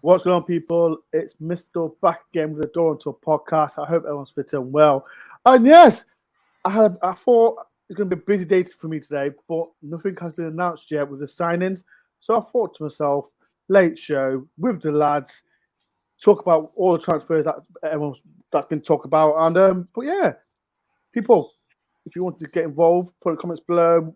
What's going on, people? It's Mr. back again with the DoreOnTour podcast. I hope everyone's fitting well. And yes, I thought it's going to be a busy day for me today, but nothing has been announced yet with the signings. So I thought to myself, late show with the lads, talk about all the transfers that's been talked about. And but yeah, people, if you want to get involved, put in the comments below.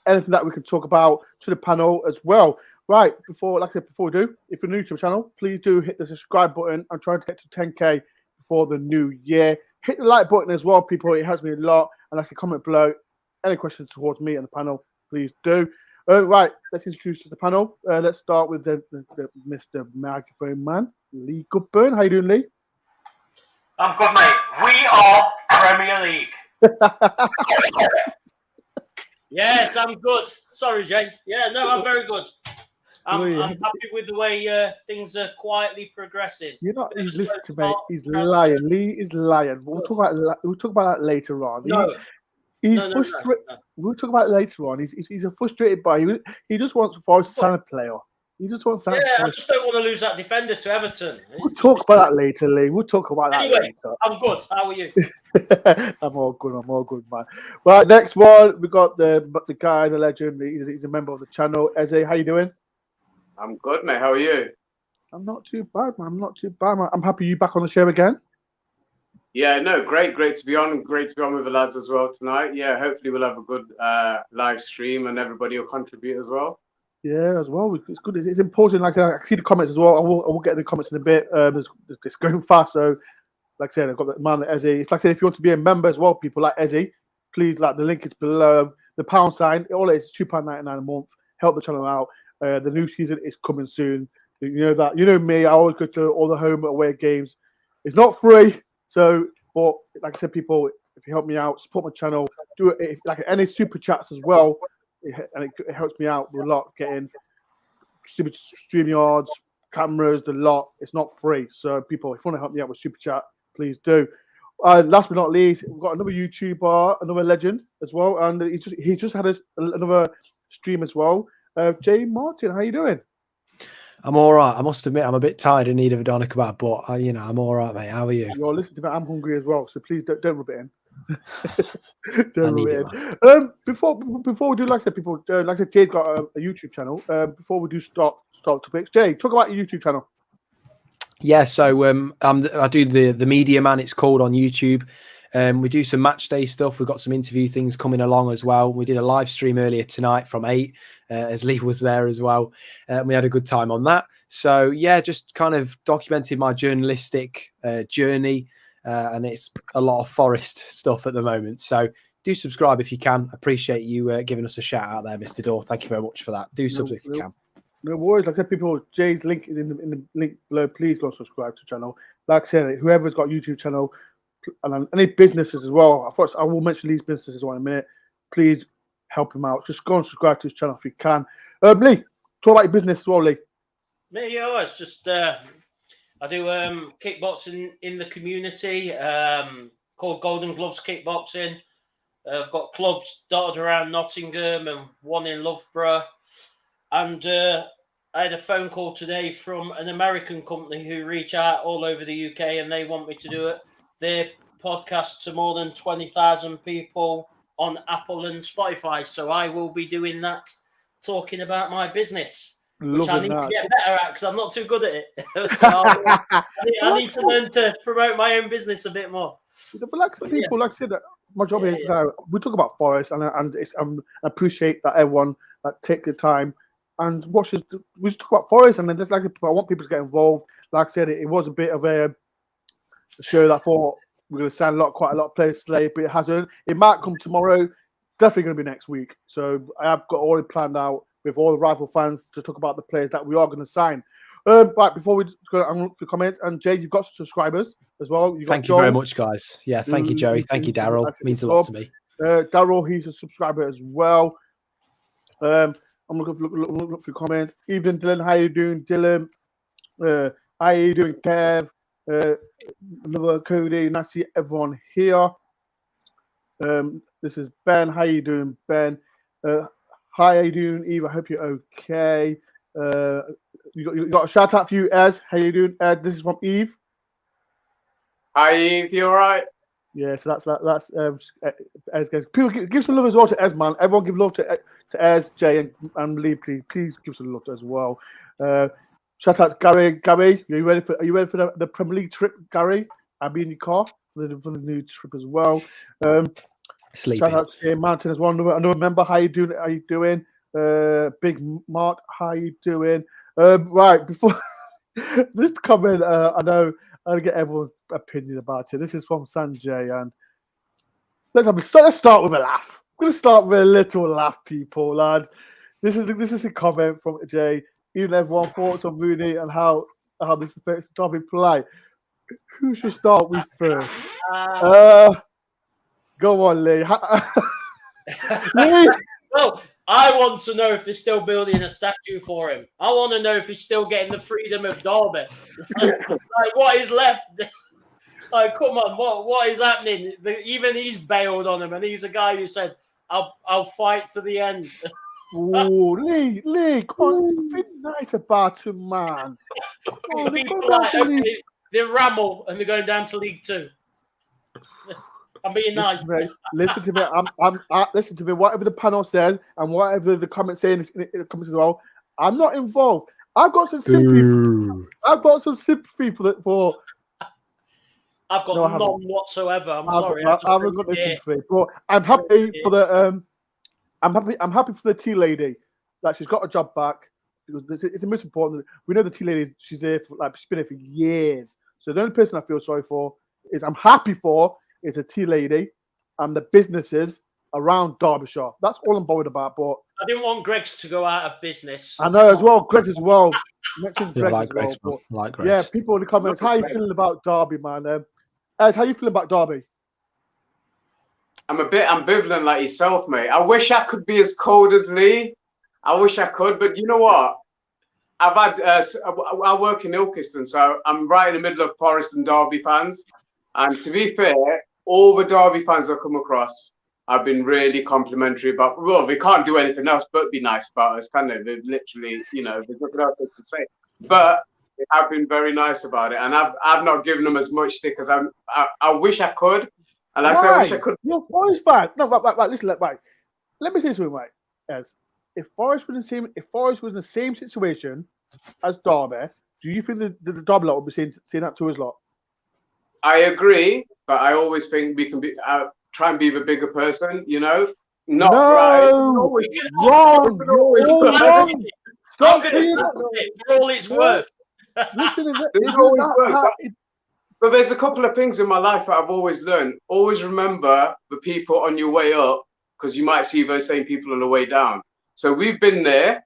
Anything that we can talk about to the panel as well. Right, before we do, if you're new to the channel, please do hit the subscribe button. I'm trying to get to 10k before the new year. Hit the like button as well, people. It helps me a lot. And like to comment below. Any questions towards me and the panel, please do. Right, let's introduce the panel. Let's start with the Mr. Microphone Man, Lee Goodburn. How you doing, Lee? I'm good, mate. We are Premier League. Yes, I'm good. Sorry, Jay. Yeah, no, I'm very good. I'm happy with the way things are quietly progressing. You're not. He's listening to me. He's lying. Lee is lying. We'll talk about that later on. No. He's frustrated. No. We'll talk about it later on. He's a frustrated boy. He just wants Forest to sign a player. He just wants. Yeah, I just don't want to lose that defender to Everton. We'll talk about that later, Lee. We'll talk about that later. I'm good. How are you? I'm all good, man. Right, next one we got the guy, the legend. He's a member of the channel. Eze, how you doing? I'm good, mate. How are you? I'm not too bad, man. I'm happy you're back on the show again. Yeah, no, great to be on. Great to be on with the lads as well tonight. Yeah, hopefully we'll have a good live stream and everybody will contribute as well. Yeah, as well. It's good. It's important. Like I said, I can see the comments as well. I will get the comments in a bit. It's going fast, so like I said, I've got the man Eze. Like I said, if you want to be a member as well, people like Eze, please, like the link is below. The pound sign. All it is £2.99 a month. Help the channel out. The new season is coming soon. You know that. You know me. I always go to all the home and away games. It's not free, so but like I said, people, if you help me out, support my channel. Do it like any super chats as well, and it helps me out with a lot. Getting super stream yards, cameras, the lot. It's not free, so people, if you want to help me out with super chat, please do. Last but not least, we've got another YouTuber, another legend as well, and he just had another stream as well. Jay Martin, how you doing? I'm all right. I must admit, I'm a bit tired in need of a doner kebab, but I'm all right, mate. How are you? You're listening to me. I'm hungry as well, so please don't rub it in. Don't rub it in. Before we do, like I said, people, like I said, Jay's got a YouTube channel. Before we do start topics, Jay, talk about your YouTube channel. Yeah, so I do the Media Man. It's called on YouTube. We do some match day stuff. We've got some interview things coming along as well. We did a live stream earlier tonight from 8, as Lee was there as well. We had a good time on that. So yeah, just kind of documented my journalistic journey, and it's a lot of Forest stuff at the moment. So do subscribe if you can. Appreciate you giving us a shout out there, Mr. Dore. Thank you very much for that. Do subscribe if you can. No worries. Like I said, people, Jay's link is in the link below. Please go subscribe to the channel. Like I said, whoever's got a YouTube channel, and any businesses as well. I will mention these businesses as well in a minute. Please help him out. Just go and subscribe to his channel if you can. Lee, talk about your business as well, Lee. Yeah, it's just I do kickboxing in the community called Golden Gloves Kickboxing. I've got clubs dotted around Nottingham and one in Loughborough. And I had a phone call today from an American company who reach out all over the UK and they want me to do it. Their podcast to more than 20,000 people on Apple and Spotify. So I will be doing that, talking about my business, which I need to get better at because I'm not too good at it. So I need to learn to promote my own business a bit more. But like I said, my job is we talk about Forest, and I appreciate that everyone take the time and watches. We just talk about Forest, and then just I want people to get involved. Like I said, it was a bit of a show that I thought we're going to sign quite a lot of players today, but it hasn't. It might come tomorrow. Definitely going to be next week. So I have got already planned out with all the rival fans to talk about the players that we are going to sign. Right, before we go on for comments, and Jay, you've got subscribers as well. Thank you very much, guys. Yeah, thank you, Joey. Thank you, Daryl. Means a lot to me. Daryl, he's a subscriber as well. I'm looking for comments. Evening, Dylan. How you doing, Dylan? How you doing, Kev? Another Cody, and I see everyone here. This is Ben. How you doing, Ben? Hi, how you doing, Eve? I hope you're okay. you got a shout out for you, Ez. How you doing, Ed? This is from Eve. Hi, Eve. You all right? Yeah, so that's Ez. People give some love as well to Ez, man. Everyone give love to Ez, Jay, and Lee. Please give some love to as well. Shout out to Gary. Gary, are you ready for the Premier League trip, Gary? I'll be in your car for the new trip as well. Sleeping. Shout out to Jay Mountain as well. Another member. How you doing? Big Mark, how you doing? Right, before this comment, I know I'll get everyone's opinion about it. This is from Sanjay, and let's start with a laugh. I'm gonna start with a little laugh, people, lads. This is a comment from Jay. Even everyone thoughts on Rooney and how this affects the Derby play. Who should start with first? Go on, Lee. Lee. Well, I want to know if they're still building a statue for him. I want to know if he's still getting the freedom of Derby. Like, what is left? Like, come on, what is happening? Even he's bailed on him, and he's a guy who said, "I'll fight to the end." Oh, Lee, come on, be nice about him, man. Oh, they ramble and they're going down to League Two. I'm being nice. Listen to me. Listen to me. Whatever the panel says and whatever the comments say in the comments as well, I'm not involved. I've got some sympathy. I've got some sympathy for. I've got none whatsoever. I'm sorry. I've got no sympathy, but I'm happy for the. I'm happy for the tea lady that she's got a job back. It's the most important. We know the tea lady. She's there for she's been there for years. So the only person I feel sorry for I'm happy for is a tea lady and the businesses around Derbyshire. That's all I'm bothered about. But I didn't want Greggs to go out of business. I know as well. Greggs as well. Greggs. Yeah, people in the comments. How are you feeling about Derby, man? Ez, how you feeling about Derby? I'm a bit ambivalent like yourself, mate. I wish I could be as cold as Lee. I wish I could, but you know what? I've had I work in Ilkeston, so I'm right in the middle of Forest and Derby fans. And to be fair, all the Derby fans I've come across have been really complimentary about. Well, they can't do anything else but be nice about us, can they? They've literally, there's nothing else they can say. But they have been very nice about it, and I've not given them as much stick as I wish I could. And I wish I could. You're Forest fan. No, right. Listen, right. Let me say something, right? As if Forest was in the same situation as Derby, do you think the Derby lot would be saying that to us lot? I agree, but I always think we can be try and be the bigger person. Not right. Wrong. Wrong. Stop it for all it's worth. Listen, but there's a couple of things in my life that I've always learned. Always remember the people on your way up, because you might see those same people on the way down. So we've been there,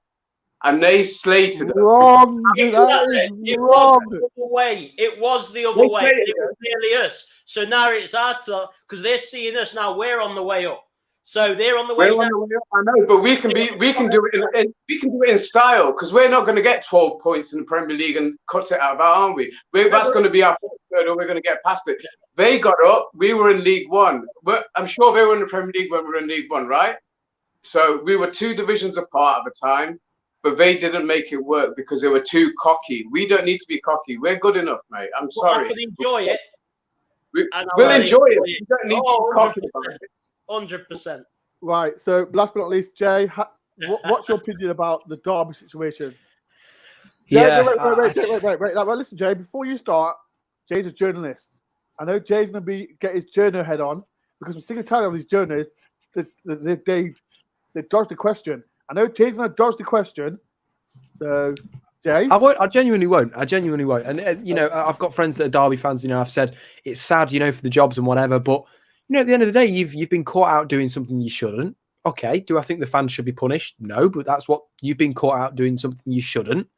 and they slated us. Wrong. It was the other way. It was the other way. It was nearly us. So now it's our turn, because they're seeing us now. We're on the way up. So they're on the way down. I know, but we can do it in style, because we're not going to get 12 points in the Premier League and cut it out of that, aren't we? That's going to be our third, or we're going to get past it. They got up. We were in League One. But I'm sure they were in the Premier League when we were in League One, right? So we were 2 divisions apart at the time, but they didn't make it work because they were too cocky. We don't need to be cocky. We're good enough, mate. I'm sorry. I can enjoy it. We'll enjoy it. We don't need to be cocky about it. 100%. Right. So, last but not least, Jay, what's your opinion about the Derby situation? Yeah. Wait. Now, listen, Jay. Before you start, Jay's a journalist. I know Jay's gonna get his journal head on, because I'm sick and tired of these journalists. They dodge the question. I know Jay's gonna dodge the question. So, Jay, I won't. I genuinely won't. And I've got friends that are Derby fans. I've said it's sad, for the jobs and whatever, but. At the end of the day, you've been caught out doing something you shouldn't. Okay, do I think the fans should be punished? No, but that's what you've been caught out doing something you shouldn't.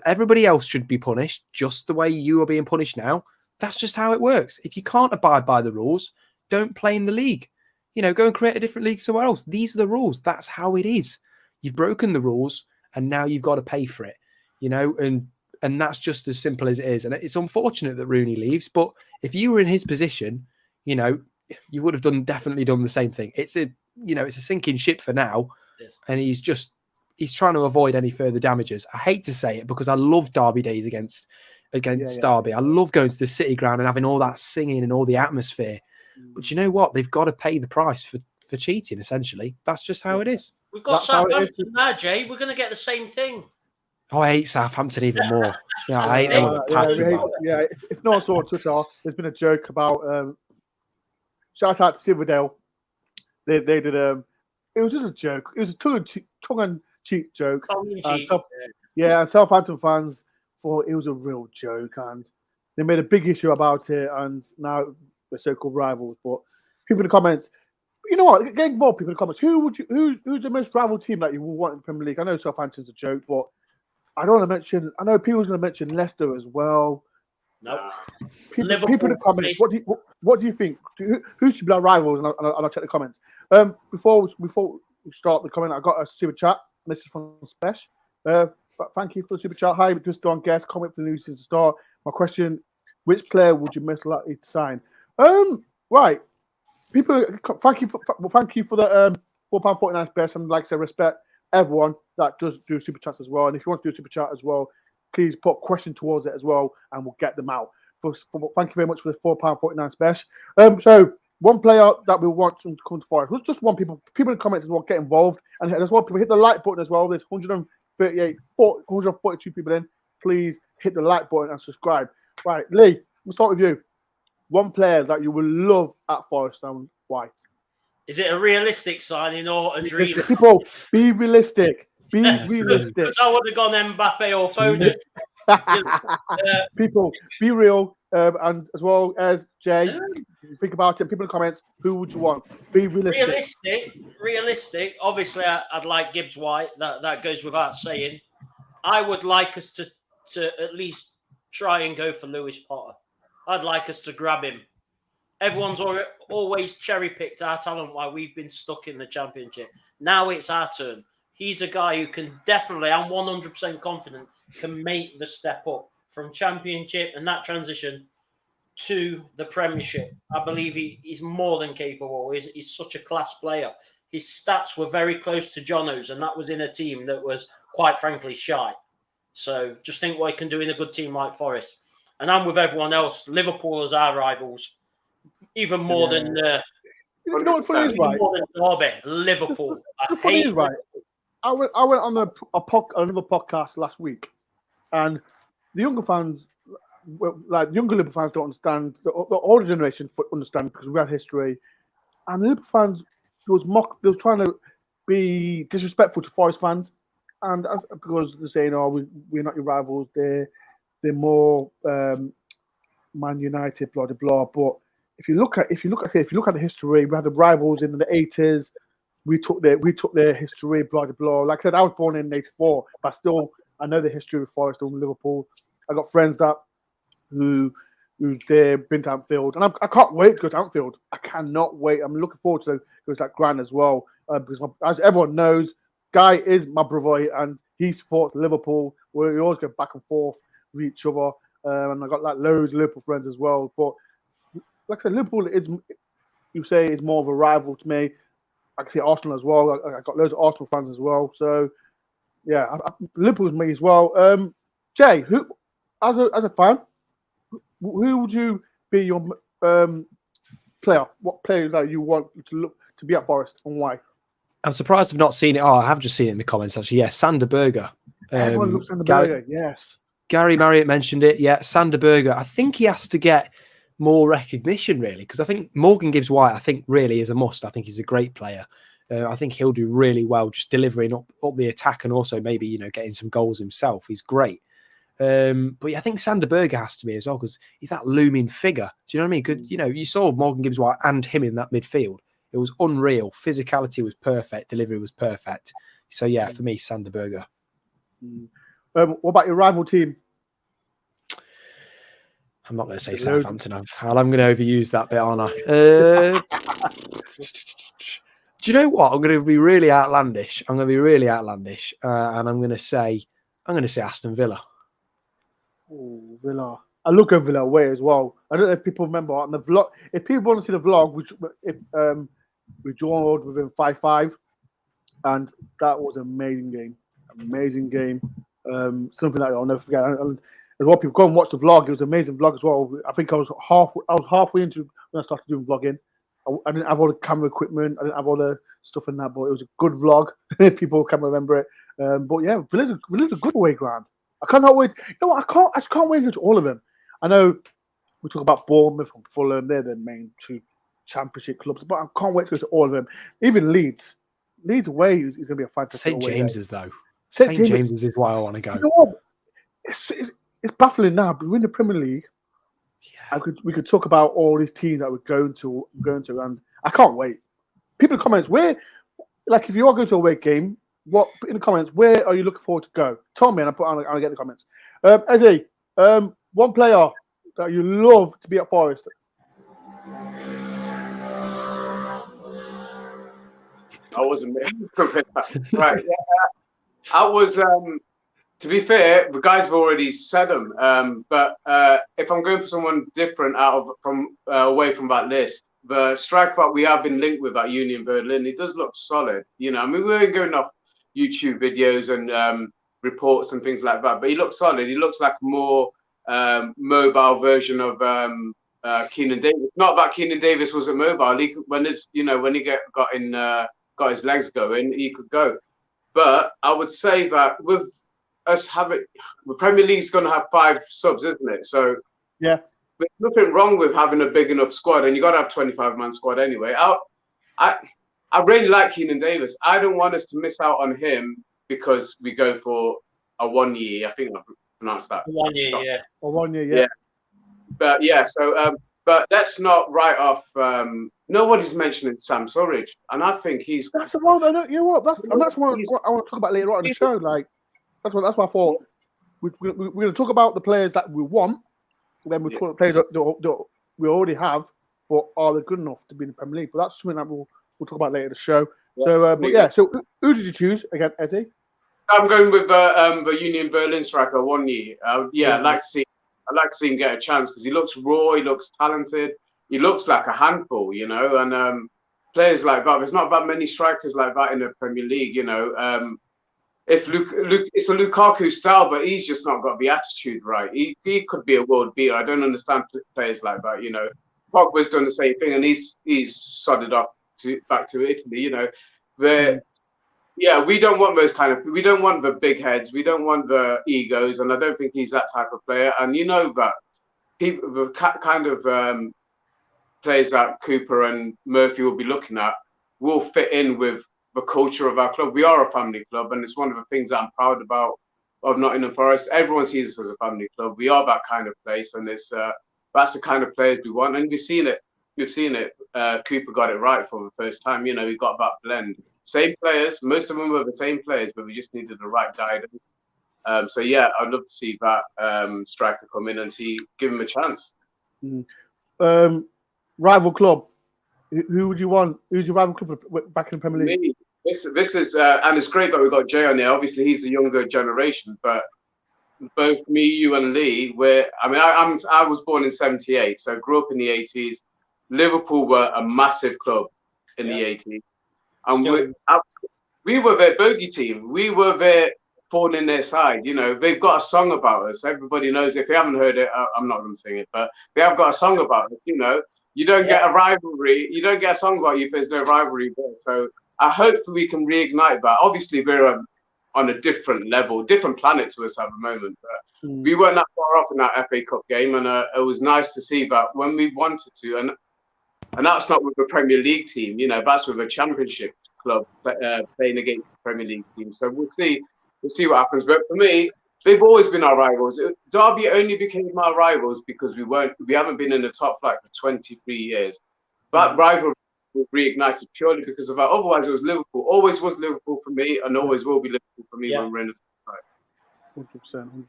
Everybody else should be punished just the way you are being punished now. That's just how it works. If you can't abide by the rules, don't play in the league. Go and create a different league somewhere else. These are the rules. That's how it is. You've broken the rules, and now you've got to pay for it. And that's just as simple as it is. And it's unfortunate that Rooney leaves, but if you were in his position, you would have definitely done the same thing. It's a sinking ship for now, and he's he's trying to avoid any further damages. I hate to say it because I love derby days against Derby. I love going to the City ground and having all that singing and all the atmosphere. But you know what? They've got to pay the price for cheating, essentially. That's just how it is. We've got Southampton now, Jay. We're going to get the same thing. Oh, I hate Southampton even more. Yeah, I hate them with a passion. If no one saw on Twitter, there's been a joke about shout out to Silverdale. They did it was just a joke. It was a tongue-in-cheek joke. And Southampton fans thought it was a real joke, and they made a big issue about it, and now we're so-called rivals. But people in the comments, you know what? Get involved, people in the comments. Who's the most rival team that you will want in the Premier League? I know Southampton's a joke, but I don't want to mention. I know people's going to mention Leicester as well. No. People in the comments. What do you think? Who should be our rivals? And I'll check the comments. Before we start the comment, I got a super chat. And this is from Spesh. But thank you for the super chat. Hi, just on guest comment for the news since the start. My question: which player would you most likely to sign? Right. People, thank you for the £4.49 Spesh, and like I said, respect everyone that does do super chats as well. And if you want to do a super chat as well, please put a question towards it as well, and we'll get them out. Thank you very much for the £4.49 Spesh. So one player that we want to come to Forest was just one. People in the comments as well, get involved, and as well, people hit the like button as well. There's 142 people in. Please hit the like button and subscribe. Right, Lee, we'll start with you. One player that you will love at Forest, and why? Is it a realistic signing or a dream? People, be realistic. Be realistic. Because I would have gone Mbappe or Foden. People, be real. And as well as Jay, think about it. People in the comments, who would you want? Be realistic. Realistic. Obviously, I'd like Gibbs White. That goes without saying. I would like us to at least try and go for Lewis Potter. I'd like us to grab him. Everyone's always cherry-picked our talent while we've been stuck in the Championship. Now it's our turn. He's a guy who can definitely, I'm 100% confident, can make the step up from Championship and that transition to the Premiership. I believe he's more than capable. He's such a class player. His stats were very close to Jono's, and that was in a team that was, quite frankly, shy. So just think what he can do in a good team like Forest. And I'm with everyone else. Liverpool as our rivals. Even more than more than Derby. Liverpool. I hate right. I went on another podcast last week, and the younger fans, like younger Liverpool fans, don't understand. The older generation understand because we had history, and the Liverpool fans they were trying to be disrespectful to Forest fans, and because they're saying, "Oh, we're not your rivals. They're more Man United, blah blah blah." But if you look at the history, we had the rivals in the 80s. We took their history, blah blah blah. Like I said, I was born in '84, but still I know the history of Forest and Liverpool. I got friends who's there, been to Anfield, and I can't wait to go to Anfield. I cannot wait. I'm looking forward to go to that ground as well because as everyone knows, Guy is my brother and he supports Liverpool. We always go back and forth with each other, and I got like loads of Liverpool friends as well. But like I said, Liverpool is more of a rival to me. I can see Arsenal as well. I got loads of Arsenal fans as well. So yeah, Liverpool's me as well. Jay, who as a fan, who would you be your player? What player that you want to be at Forest and why? I'm surprised I've not seen it. Oh, I have just seen it in the comments actually. Yeah, Sander Berger. Everyone looks Sander Berger. Yes. Gary Marriott mentioned it. Yeah, Sander Berger. I think he has to get more recognition, really, because I think Morgan Gibbs White, I think, really is a must. I think he's a great player. I think he'll do really well just delivering up the attack and also maybe, getting some goals himself. He's great. But yeah, I think Sander Berger has to be as well because he's that looming figure. Do you know what I mean? Good, you saw Morgan Gibbs White and him in that midfield. It was unreal. Physicality was perfect. Delivery was perfect. So yeah, for me, Sander Berger. What about your rival team? I'm not going to say Southampton. I'm going to overuse that bit, aren't I? Do you know what? I'm going to be really outlandish. And I'm going to say Aston Villa. Oh, Villa. I look at Villa away as well. I don't know if people remember on the vlog. If people want to see the vlog, we drawn within 5-5, and that was an amazing game. Amazing game. Something that I'll never forget. And a lot of people go and watch the vlog. It was an amazing vlog as well. I think I was halfway into when I started doing vlogging. I didn't have all the camera equipment. I didn't have all the stuff in that, but it was a good vlog. People can remember it. But yeah, Villa's a good away ground. I cannot wait. You know what? I just can't wait to go to all of them. I know we talk about Bournemouth and Fulham. They're the main two Championship clubs, but I can't wait to go to all of them. Even Leeds away is going to be a fantastic. St James's though. St James's is why I want to go. You know what? It's baffling now, but we're in the Premier League. Yeah. We could talk about all these teams that we're going to, and I can't wait. People in the comments, if you are going to a away game, what in the comments, where are you looking forward to go? Tell me, and I'll get the comments. Ezzy, one player that you love to be at Forest. I wasn't right. Yeah. I was. To be fair, the guys have already said them. But if I'm going for someone different away from that list, the striker that we have been linked with at Union Berlin, he does look solid. You know, I mean, we're going off YouTube videos and reports and things like that, but he looks solid. He looks like a more mobile version of Keenan Davis. Not that Keenan Davis wasn't mobile. When he got his legs going, he could go. But I would say that with us the Premier League's going to have 5 subs, isn't it? So yeah, there's nothing wrong with having a big enough squad, and you got to have 25-man squad anyway. I really like Keenan Davis. I don't want us to miss out on him because we go for a 1 year. I think I pronounced that. 1 year, yeah. Or 1 year, yeah. But yeah, so but let's not write off. Nobody's mentioning Sam Surridge, and I think that's the one. You know what? That's what I want to talk about later on in the show. Like that's what I thought. We're going to talk about the players that we want. Then we talk about players that we already have, but are they good enough to be in the Premier League? But that's something that we'll talk about later in the show. Yes, So, So who did you choose again, Ezzy? I'm going with the Union Berlin striker 1 year. I'd like to see him get a chance because he looks raw, he looks talented, he looks like a handful, you know. And players like that, there's not that many strikers like that in the Premier League, you know. If it's a Lukaku style, but he's just not got the attitude right. He could be a world beater. I don't understand players like that, you know. Pogba's done the same thing, and he's sodded off back to Italy, you know. Yeah, we don't want those we don't want the big heads. We don't want the egos. And I don't think he's that type of player. And you know that the kind of players that Cooper and Murphy will be looking at will fit in with the culture of our club. We are a family club. And it's one of the things that I'm proud about of Nottingham Forest. Everyone sees us as a family club. We are that kind of place. And that's the kind of players we want. And we've seen it. Cooper got it right for the first time. You know, we got that blend. Same players, most of them were the same players, but we just needed the right guidance. So yeah, I'd love to see that striker come in and give him a chance. Rival club, who would you want? Who's your rival club back in the Premier League? Me, this is and it's great that we've got Jay on there. Obviously, he's the younger generation, but both me, you, and Lee, I was born in '78, so grew up in the '80s. Liverpool were a massive club in the '80s. And we were their bogey team. We were their thorn in their side. You know, they've got a song about us. Everybody knows. If you haven't heard it, I'm not going to sing it, but they have got a song about us. You know, you don't get a rivalry. You don't get a song about you if there's no rivalry there. So I hope that we can reignite that. Obviously, we're on a different level, different planet to us at the moment. But we weren't that far off in that FA Cup game, and it was nice to see that when we wanted to. And that's not with a Premier League team, you know, that's with a Championship club playing against the Premier League team. So we'll see what happens. But for me, they've always been our rivals. Derby only became our rivals because we haven't been in the top flight for 23 years. That rivalry was reignited purely because of that. Otherwise, it was Liverpool. Always was Liverpool for me, and always will be Liverpool for me when we're in the top flight.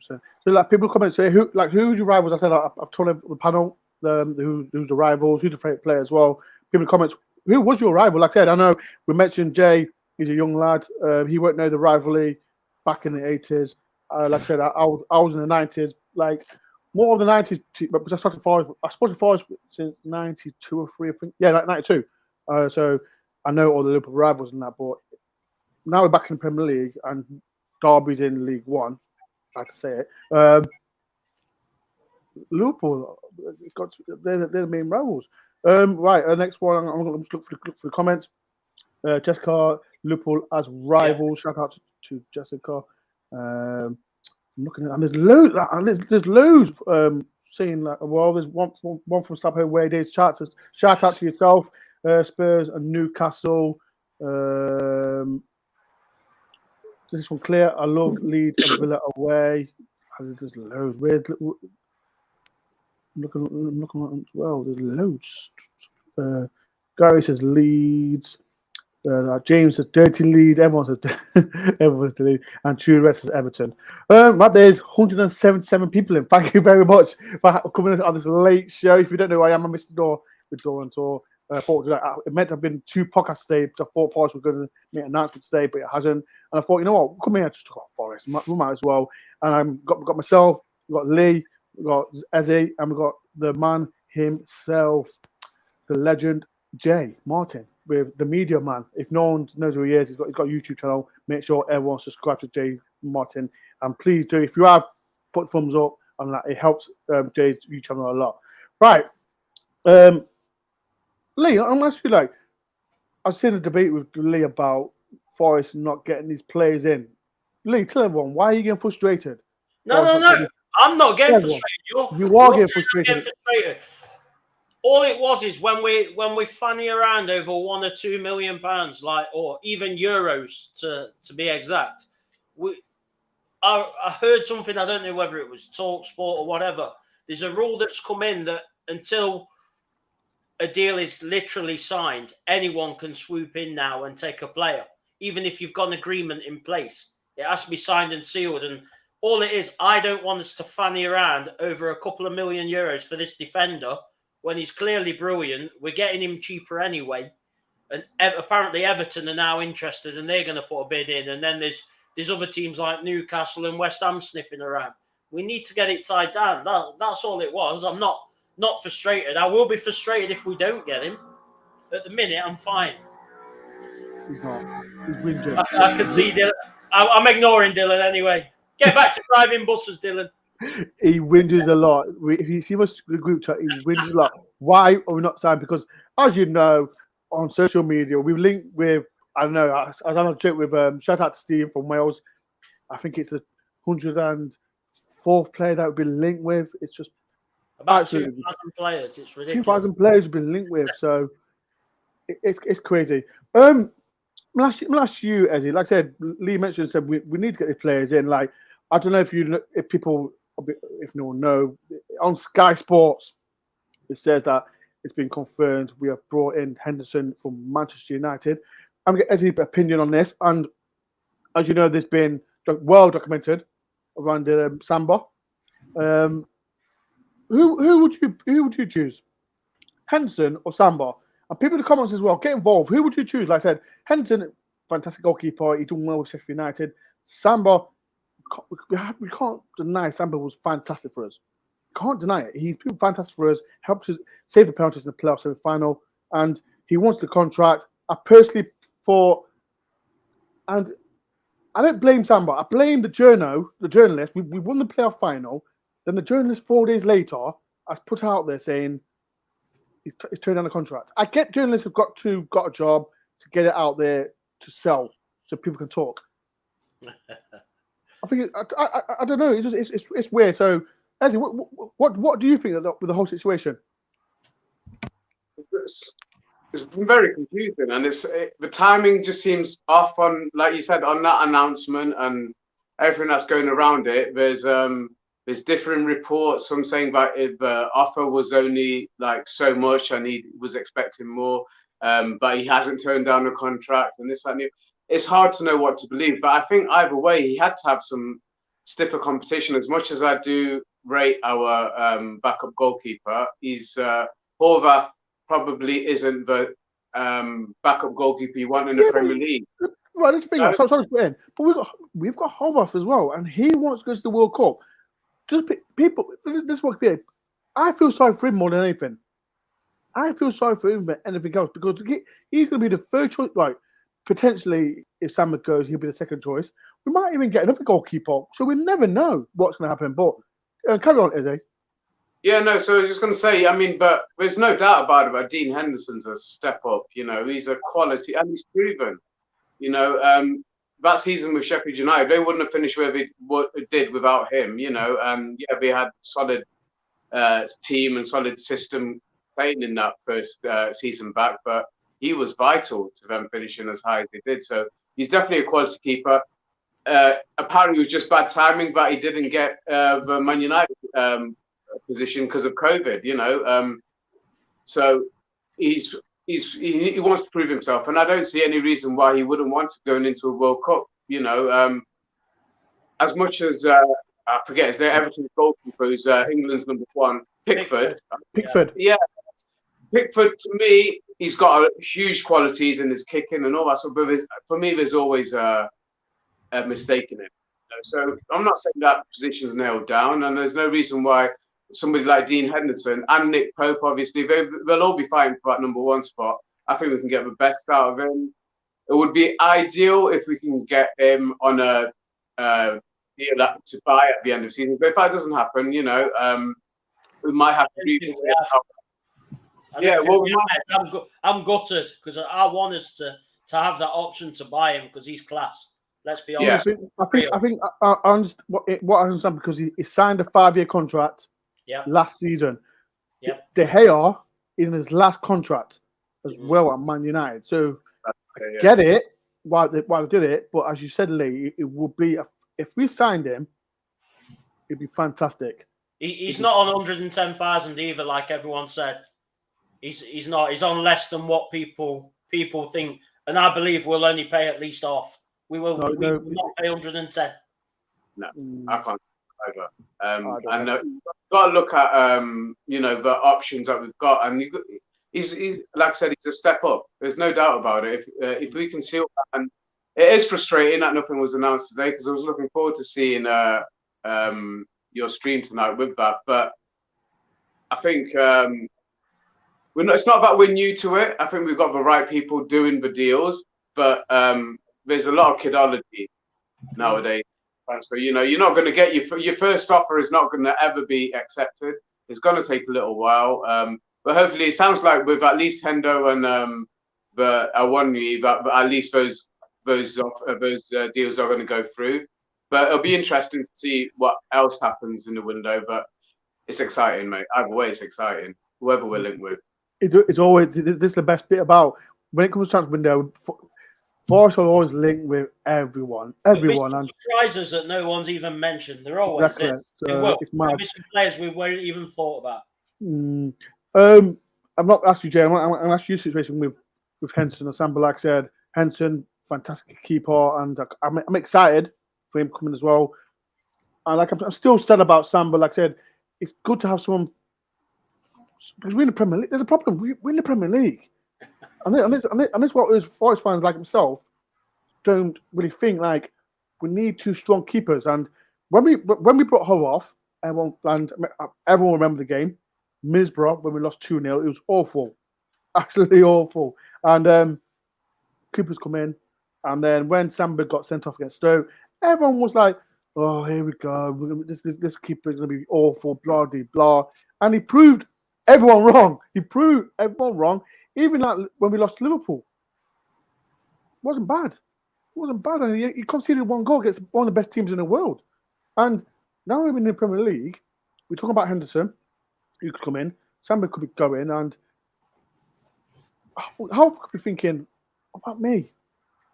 100%. So, like, people comment say, who's your rivals? I said, I've told the panel. Who's the rivals? Who's the favorite player as well? People in the comments, who was your rival? Like I said, I know we mentioned Jay. He's a young lad. He won't know the rivalry back in the 80s. Like I said, I was in the 90s. Like more of the 90s, because I started Forest. I supported Forest since 92 or 3, I think. Yeah, like 92. So I know all the Liverpool rivals and that. But now we're back in the Premier League, and derbies in League One. I had to say it. Liverpool, they're the main rivals. Right, next one. I'm going to look for the comments. Jessica, Liverpool as rivals. Shout out to Jessica. I'm looking at, and there's loads. There's loads saying that. Well, there's one from Stop Away Days. Shout out to yourself, Spurs and Newcastle. This is from Claire. I love Leeds and Villa away. There's loads. Where's looking as well? There's loads. Gary says Leeds. James says dirty Leeds. Everyone says everyone's the Leeds. And True Red says Everton. There's 177 people in. Thank you very much for coming on this late show. If you don't know who I am, I'm Mr. Door with DoreOnTour. It meant to have been 2 podcasts today, because I thought Forest were going to make an announcement today, but it hasn't. And I thought, you know what, come here, just talk about Forest. We might as well. And I've got myself, we've got Lee, we've got Eze, and we've got the man himself, the legend, Jay Martin, with the media man. If no one knows who he is, he's got a YouTube channel. Make sure everyone subscribe to Jay Martin. And please do, if you have, put thumbs up on that. It helps Jay's YouTube channel a lot. Right. Lee, I'm going to ask you, I've seen a debate with Lee about Forest not getting these players in. Lee, tell everyone, why are you getting frustrated? No. I'm not getting frustrated. You are getting frustrated. All it was is when we fanny around over £1 or £2 million, or even euros to be exact. I heard something, I don't know whether it was TalkSport or whatever. There's a rule that's come in that until a deal is literally signed, anyone can swoop in now and take a player, even if you've got an agreement in place. It has to be signed and sealed. And all it is, I don't want us to fanny around over a couple of €1 million for this defender when he's clearly brilliant. We're getting him cheaper anyway. And apparently Everton are now interested and they're going to put a bid in. And then there's other teams like Newcastle and West Ham sniffing around. We need to get it tied down. That's all it was. I'm not frustrated. I will be frustrated if we don't get him. At the minute, I'm fine. He's not. He's whinging. I can see Dylan. I'm ignoring Dylan anyway. Get back to driving buses, Dylan. He whinges a lot. If you see us the group chat, he whinges a lot. Why are we not signed? Because, as you know, on social media, we link with, I don't know, I don't know, joke with, shout out to Steve from Wales. I think it's the 104th player that we've been linked with. It's just about 2,000 players. It's ridiculous. 2,000 players we've been linked with, so it's crazy. Let me ask you, Ezzy. Like I said, Lee mentioned, said we need to get the players in. Like, I don't know if people, if no one know, on Sky Sports, it says that it's been confirmed we have brought in Henderson from Manchester United. I'm going to get Ezzy's opinion on this, and as you know, there's been well documented around Samba. Who would you choose, Henderson or Samba? And people in the comments as well, get involved. Who would you choose? Like I said, Henderson, fantastic goalkeeper. He's doing well with Sheffield United. Samba, we can't deny Samba was fantastic for us. Can't deny it. He's been fantastic for us. Helped us save the penalties in the playoff semi-final, and he wants the contract. I personally thought, and I don't blame Samba. I blame the journalist. We won the playoff final. Then the journalist 4 days later has put out there saying he's turned down the contract. I get journalists have got a job to get it out there to sell so people can talk. I think I don't know. It's weird. So, Ezzy, what do you think with the whole situation? It's been very confusing, and the timing just seems off on, like you said, on that announcement and everything that's going around it. There's different reports. Some saying that the offer was only like so much and he was expecting more, but he hasn't turned down the contract and this and that. It's hard to know what to believe, but I think either way he had to have some stiffer competition. As much as I do rate our backup goalkeeper, he's Horvath probably isn't the backup goalkeeper you want in the Premier League. Right, let's bring sorry to put in, but we've got Horvath as well, and he wants to go to the World Cup. Just people, this what I feel sorry for him more than anything. I feel sorry for him than anything else because he's going to be the third choice. Like potentially, if Samba goes, he'll be the second choice. we might even get another goalkeeper. So we never know what's going to happen. But carry on, Izzy. Yeah, no, so I was just going to say, I mean, but there's no doubt about it, but Dean Henderson's a step up, you know, he's a quality, and he's proven, you know, that season with Sheffield United, they wouldn't have finished where they did without him, you know, yeah, they had solid team and solid system playing in that first season back, but he was vital to them finishing as high as they did, so he's definitely a quality keeper. Apparently it was just bad timing, but he didn't get the Man United position because of COVID, you know. So he wants to prove himself, and I don't see any reason why he wouldn't want to go into a World Cup. You know, as much as I forget, is there Everton's goalkeeper who's England's number one, Pickford. Yeah, Pickford to me, he's got huge qualities in his kicking and all that. So, but for me, there's always a mistake in it. So I'm not saying that position's nailed down, and there's no reason why somebody like Dean Henderson and Nick Pope, obviously, they'll all be fighting for that number one spot. I think we can get the best out of him. It would be ideal if we can get him on a deal to buy at the end of the season. But if that doesn't happen, you know, we might have to. I'm gutted because I want us to have that option to buy him because he's class. Let's be honest. Yeah. I think I understand what I understand because he signed a 5-year contract last season. De Gea is in his last contract as well at Man United. So I get it why they did it, but as you said, Lee, it would be if we signed him, it'd be fantastic. He's not on 110,000 either, like everyone said. He's not. He's on less than what people think, and I believe we'll only pay at least half. We will not pay 110. No, I can't either. And you've got to look at you know, the options that we've got, and he's like I said, he's a step up. There's no doubt about it. If we can seal that, and it is frustrating that nothing was announced today because I was looking forward to seeing your stream tonight with that. But I think it's not about we're new to it. I think we've got the right people doing the deals, but there's a lot of kidology nowadays. So, you know, you're not going to get your first offer is not going to ever be accepted. It's going to take a little while. But hopefully it sounds like with at least Hendo and the Awonyi, that at least those deals are going to go through. But it'll be interesting to see what else happens in the window. But it's exciting, mate. Either way, it's exciting. Whoever we're linked with. It's always this is the best bit about when it comes to transfer window. Forest are always linked with everyone, and surprises that no one's even mentioned. They're always in. So it's some players we weren't even thought about. I'm not asking you, Jay. I'm asking you a situation with Henderson and Samba. Like I said, Henderson, fantastic keeper, and I'm excited for him coming as well. And like I'm still sad about Samba. Like I said, it's good to have someone because we're in the Premier League. There's a problem. We're in the Premier League. And this what Forest fans like himself don't really think like we need two strong keepers. And when we brought Ho off, everyone remember the game, Middlesbrough when we lost 2-0. It was awful, absolutely awful. And keepers come in, and then when Samba got sent off against Stoke, everyone was like, "Oh, here we go. This keeper is going to be awful." Blah blah blah. And he proved everyone wrong. Even like when we lost to Liverpool, it wasn't bad. And he conceded 1 goal against one of the best teams in the world. And now we're in the Premier League. We're talking about Henderson. You could come in. Samba could be going. And how could we be thinking about me?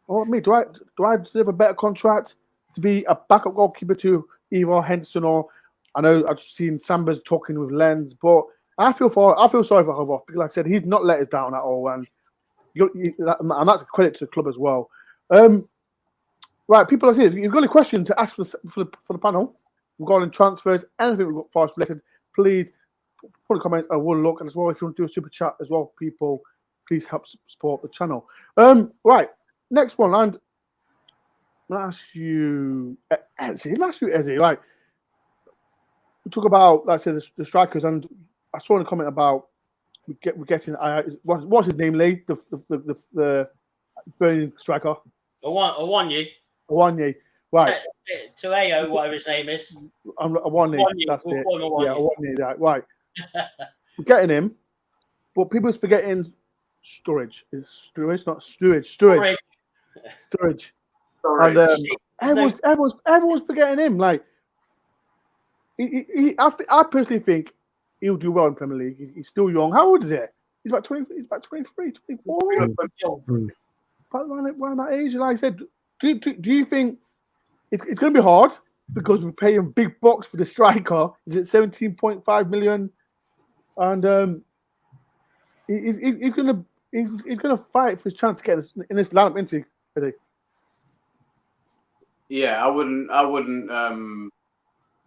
Do I deserve a better contract to be a backup goalkeeper to either Henderson or I know I've seen Samba's talking with Lens, but I feel sorry for Hovard because, like I said, he's not let us down at all, and that's a credit to the club as well. Right, people, if you've got any questions to ask for the panel regarding transfers, anything we've got Forest related, please put in comments. I will look, and as well, if you want to do a super chat as well, people, please help support the channel. Right, next one, and I'll ask you, Ezzy. Like, we talk about, like I said, the strikers, and I saw in a comment about we're getting what's his name, Lee? The burning striker. Awonyi. Right. To AO, whatever his name is. I'm a one knee. That's We'll it. call him a one Yeah, a knee. one knee. Right. We're getting him, but people's forgetting Sturridge. It's Sturridge, not Sturridge. Sturridge. And everyone's forgetting him. Like, I personally think he'll do well in Premier League. He's still young. How old is he? He's about 20. He's about 23, 24. Around that age. Like I said, do you think it's going to be hard because we're paying big bucks for the striker? Is it 17.5 million? And he's going to fight for his chance to get in this lineup, isn't he? Yeah, I wouldn't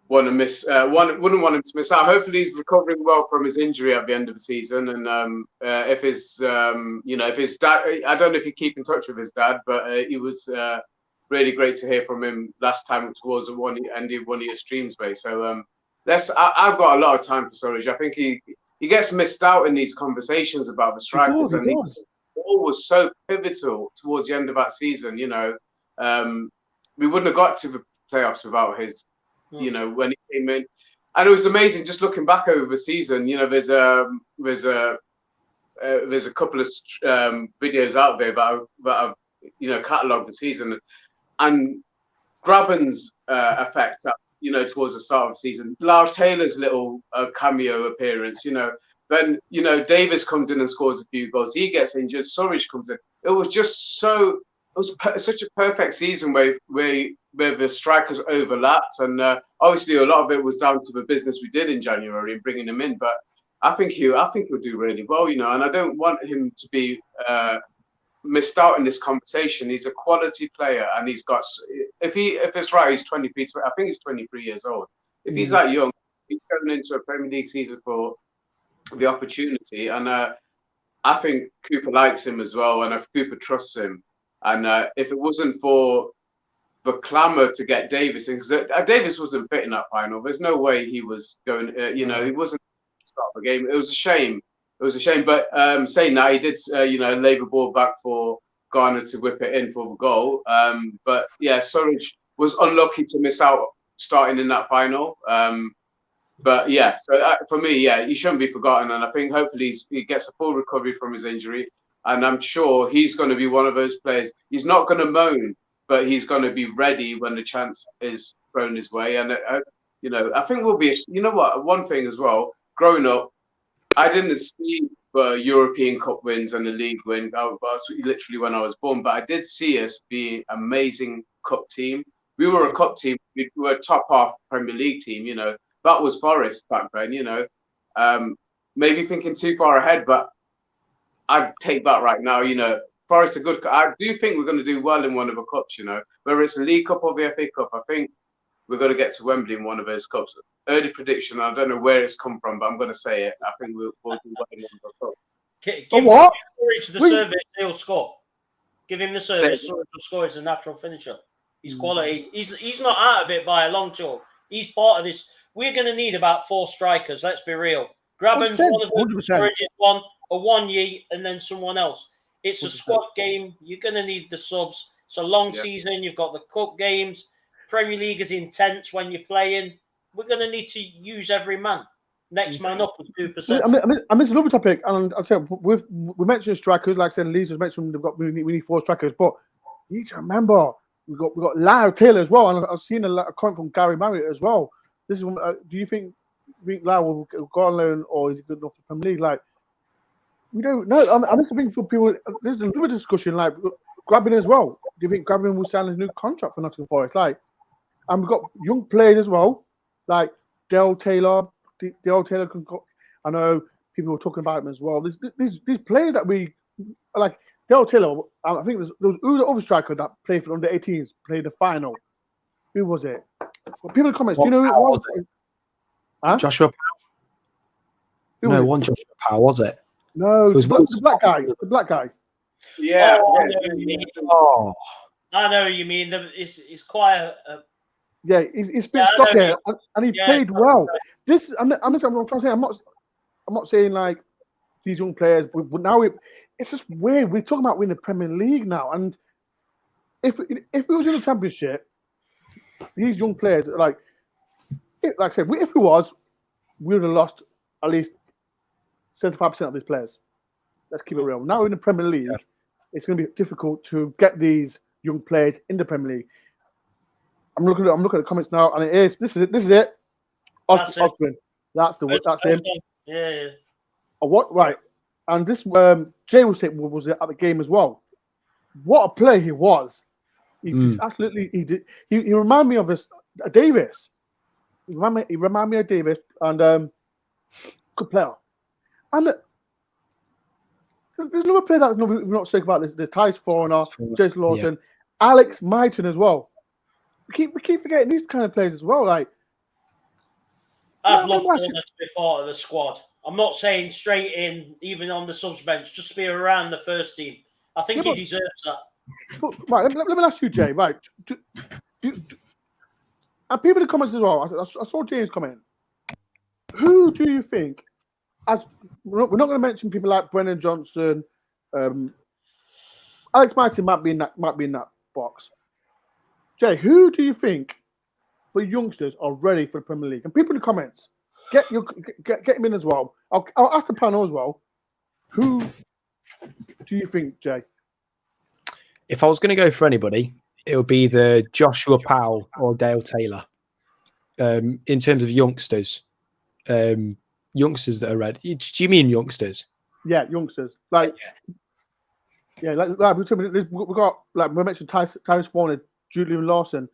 want to miss. Wouldn't want him to miss out. Hopefully, he's recovering well from his injury at the end of the season. And if his, if his dad, I don't know if you keep in touch with his dad, but it was really great to hear from him last time towards one of your streams, mate. So I've got a lot of time for Sturridge. I think he gets missed out in these conversations about the strikers, and he was so pivotal towards the end of that season. We wouldn't have got to the playoffs without his, when he came in, and it was amazing. Just looking back over the season, there's a couple of videos out there that have catalogued the season, and Graben's effect, towards the start of the season. Lyle Taylor's little cameo appearance, then Davis comes in and scores a few goals. He gets injured. Sturridge comes in. It was just so. It was such a perfect season where the strikers overlapped, and obviously a lot of it was down to the business we did in January and bringing him in. But I think he'll do really well, and I don't want him to be missed out in this conversation. He's a quality player, and he's got. If it's right, he's 23. I think he's 23 years old. If he's that young, he's going into a Premier League season for the opportunity, and I think Cooper likes him as well, and if Cooper trusts him. And if it wasn't for the clamour to get Davis in, because Davis wasn't fit in that final, there's no way he was going. He wasn't start the game. It was a shame. But saying that, he did, lay the ball back for Garner to whip it in for the goal. But yeah, Sturridge was unlucky to miss out starting in that final. But yeah, so for me, yeah, he shouldn't be forgotten. And I think hopefully he gets a full recovery from his injury. And I'm sure he's going to be one of those players. He's not going to moan, but he's going to be ready when the chance is thrown his way. And, I think we'll be, one thing as well, growing up, I didn't see the European Cup wins and the league win. Literally when I was born, but I did see us be an amazing cup team. We were a cup team. We were a top half Premier League team, That was Forest back then, Maybe thinking too far ahead, but I'd take that right now. Forest are good. I do think we're going to do well in one of the cups. Whether it's the League Cup or the FA Cup, I think we're going to get to Wembley in one of those cups. Early prediction. I don't know where it's come from, but I'm going to say it. I think we'll do well in one of the cups. Give Sturridge the service, he'll score. Give him the service. Sturridge will score as a natural finisher. He's quality. He's not out of it by a long chalk. He's part of this. We're going to need about 4 strikers. Let's be real. Graben's one of them. Sturridge is one. A one year and then someone else. It's a squad game. You're going to need the subs. It's a long season. You've got the cup games. Premier League is intense when you're playing. We're going to need to use every man. Next man up with 2%. I missed another topic, and I said we mentioned strikers. Like I said, Leeds has mentioned we need 4 strikers, but you need to remember we got Lyle Taylor as well, and I've seen a comment from Gary Marriott as well. This is do you think Lyle will go on loan, or is he good enough for Premier League? Like, we don't know. I'm just thinking for people. There's another discussion like Graben as well. Do you think Graben will sign a new contract for Nottingham Forest? Like, and we've got young players as well, like Dale Taylor. Dale Taylor can go. I know people were talking about him as well. These players that we like. Dale Taylor. I think there was the other striker that played for under 18s, played the final. Who was it? For people in the comments, do you know who it was? Huh? Joshua Powell. No, one Joshua Powell, was it? No, it was the black guy. The black guy. Yeah. I know what you mean. It's quite a yeah, he's been stuck here, and he played well. This, I'm trying to say. I'm not saying like these young players, but now it's just weird. We're talking about winning the Premier League now, and if we was in the Championship, these young players, like I said, if it was, we would have lost at least 75% of these players. Let's keep it real. Now in the Premier League, it's going to be difficult to get these young players in the Premier League. I'm looking at the comments now, and it is this is it. Osborne. That's him. Yeah. What right? And this Jay was at the game as well. What a player he was! He just absolutely he reminded me of Davis. He reminded me of Davis, and good player. And there's another player that we've not spoken about. There's Tyreese Fauna, Jason Lawson, Alex Myton as well. We keep forgetting these kind of players as well. Like, I'd love Fauna to be part of the squad. I'm not saying straight in, even on the subs bench, just to be around the first team. I think he deserves that. But, right, let me ask you, Jay. Right, and people in the comments as well. I saw James comment. Who do you think? We're not going to mention people like Brennan Johnson. Alex Myton might be in that box. Jay, who do you think for youngsters are ready for the Premier League? And people in the comments, get him in as well. I'll ask the panel as well. Who do you think, Jay? If I was going to go for anybody, it would be the Joshua Powell or Dale Taylor. In terms of youngsters, youngsters that are ready. Do you mean youngsters? Yeah, youngsters. Like we got like we mentioned Tyreese Fauna, Julian Lawson,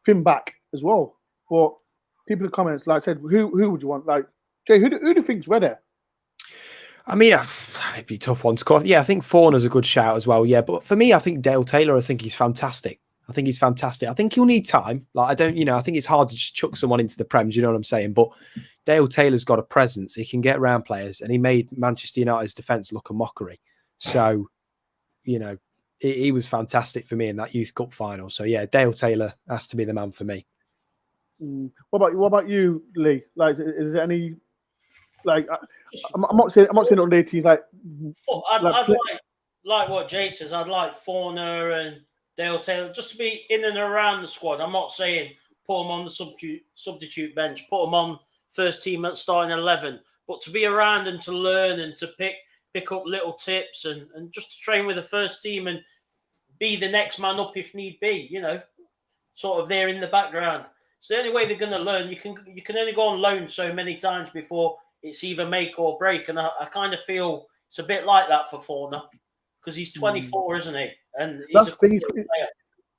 Finn back as well. But people in the comments, like I said, who would you want? Like Jay, who do you think's ready? I mean, it'd be a tough one to call. Yeah, I think Fauna's a good shout as well. Yeah, but for me, I think Dale Taylor. I think he's fantastic. I think he'll need time. Like I think it's hard to just chuck someone into the Prem. You know what I'm saying? But Dale Taylor's got a presence. He can get around players, and he made Manchester United's defence look a mockery. So, he was fantastic for me in that Youth Cup final. So yeah, Dale Taylor has to be the man for me. What about you, Lee? Like, is there any? Like, I'm not saying under 18s. I'd like what Jay says. I'd like Fauna and Dale Taylor just to be in and around the squad. I'm not saying put them on the substitute bench, put them on first team at starting 11, but to be around and to learn and to pick up little tips and just to train with the first team and be the next man up if need be. Sort of there in the background. It's the only way they're going to learn. You can only go on loan so many times before it's either make or break, and I kind of feel it's a bit like that for Fauna because he's 24, isn't he? And he's a player.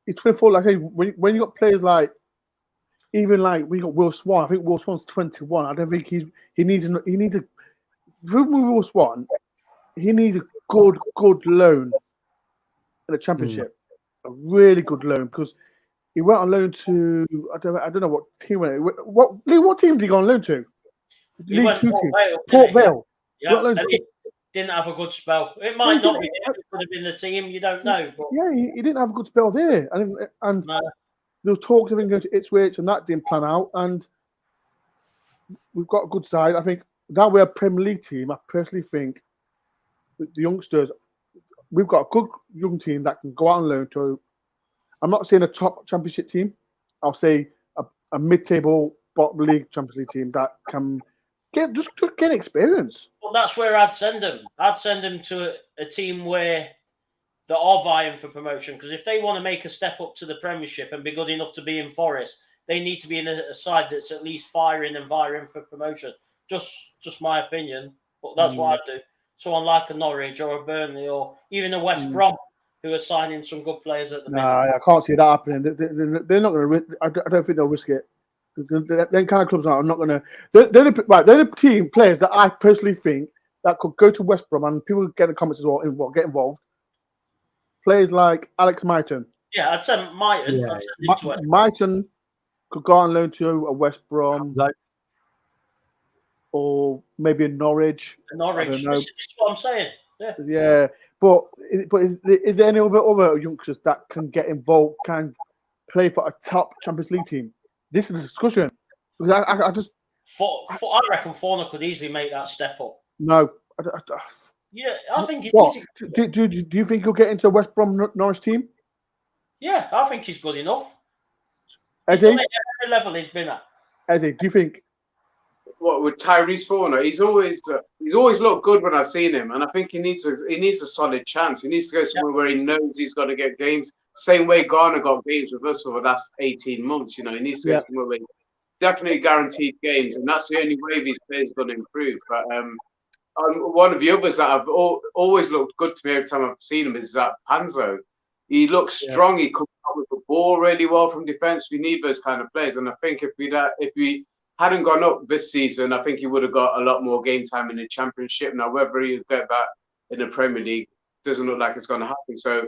He's 24. Like I say, when you got players like even like we got Will Swan. I think Will Swan's 21. I don't think he needs a Will Swan. He needs a good loan in the Championship, a really good loan because he went on loan to I don't know what team went. What team did he go on loan to? He went Port Vale. Yeah, and he didn't have a good spell. It might not be. It could have been the team. You don't know. But... Yeah, he didn't have a good spell there, and no. There was talks of him going to Ipswich, and that didn't plan out. And we've got a good side. I think now we're a Premier League team. I personally think with the youngsters, we've got a good young team that can go out on loan to. I'm not saying a top Championship team. I'll say a mid-table bottom league Champions League team that can get experience. Well, that's where I'd send them. I'd send them to a team where they are vying for promotion. Because if they want to make a step up to the Premiership and be good enough to be in Forest, they need to be in a side that's at least firing and vying for promotion. Just my opinion, but that's what I'd do. Someone like a Norwich or a Burnley or even a West Brom who are signing some good players at the minute. I can't see that happening. They're not going to. I don't think they'll risk it. Them kind of clubs are not going to. They're the team players that I personally think that could go to West Brom and people get in the comments as well and get involved. Players like Alex Myton. Yeah, I'd say Myton. Yeah. Myton could go on loan to a West Brom. Or maybe a Norwich. Norwich. This is what I'm saying. Yeah. But is there any other youngsters that can get involved, can play for a top Champions League team? This is a discussion. Because I just... I reckon Fauna could easily make that step up. No. I think he's easy. Do you think he'll get into a West Brom Norwich team? Yeah, I think he's good enough. He's done it at every level he's been at. Eze, do you think? What with Tyreese Fauna? He's always looked good when I've seen him, and I think he needs a solid chance. He needs to go somewhere where he knows he's got to get games. Same way Garner got games with us for the last 18 months. You know, he needs to go somewhere where he's definitely guaranteed games, and that's the only way these players going to improve. But one of the others that have always looked good to me every time I've seen him is that Panzo. He looks strong. He comes out with the ball really well from defence. We need those kind of players, and I think if we hadn't gone up this season, I think he would have got a lot more game time in the Championship. Now, whether he'll get that in the Premier League doesn't look like it's going to happen. So,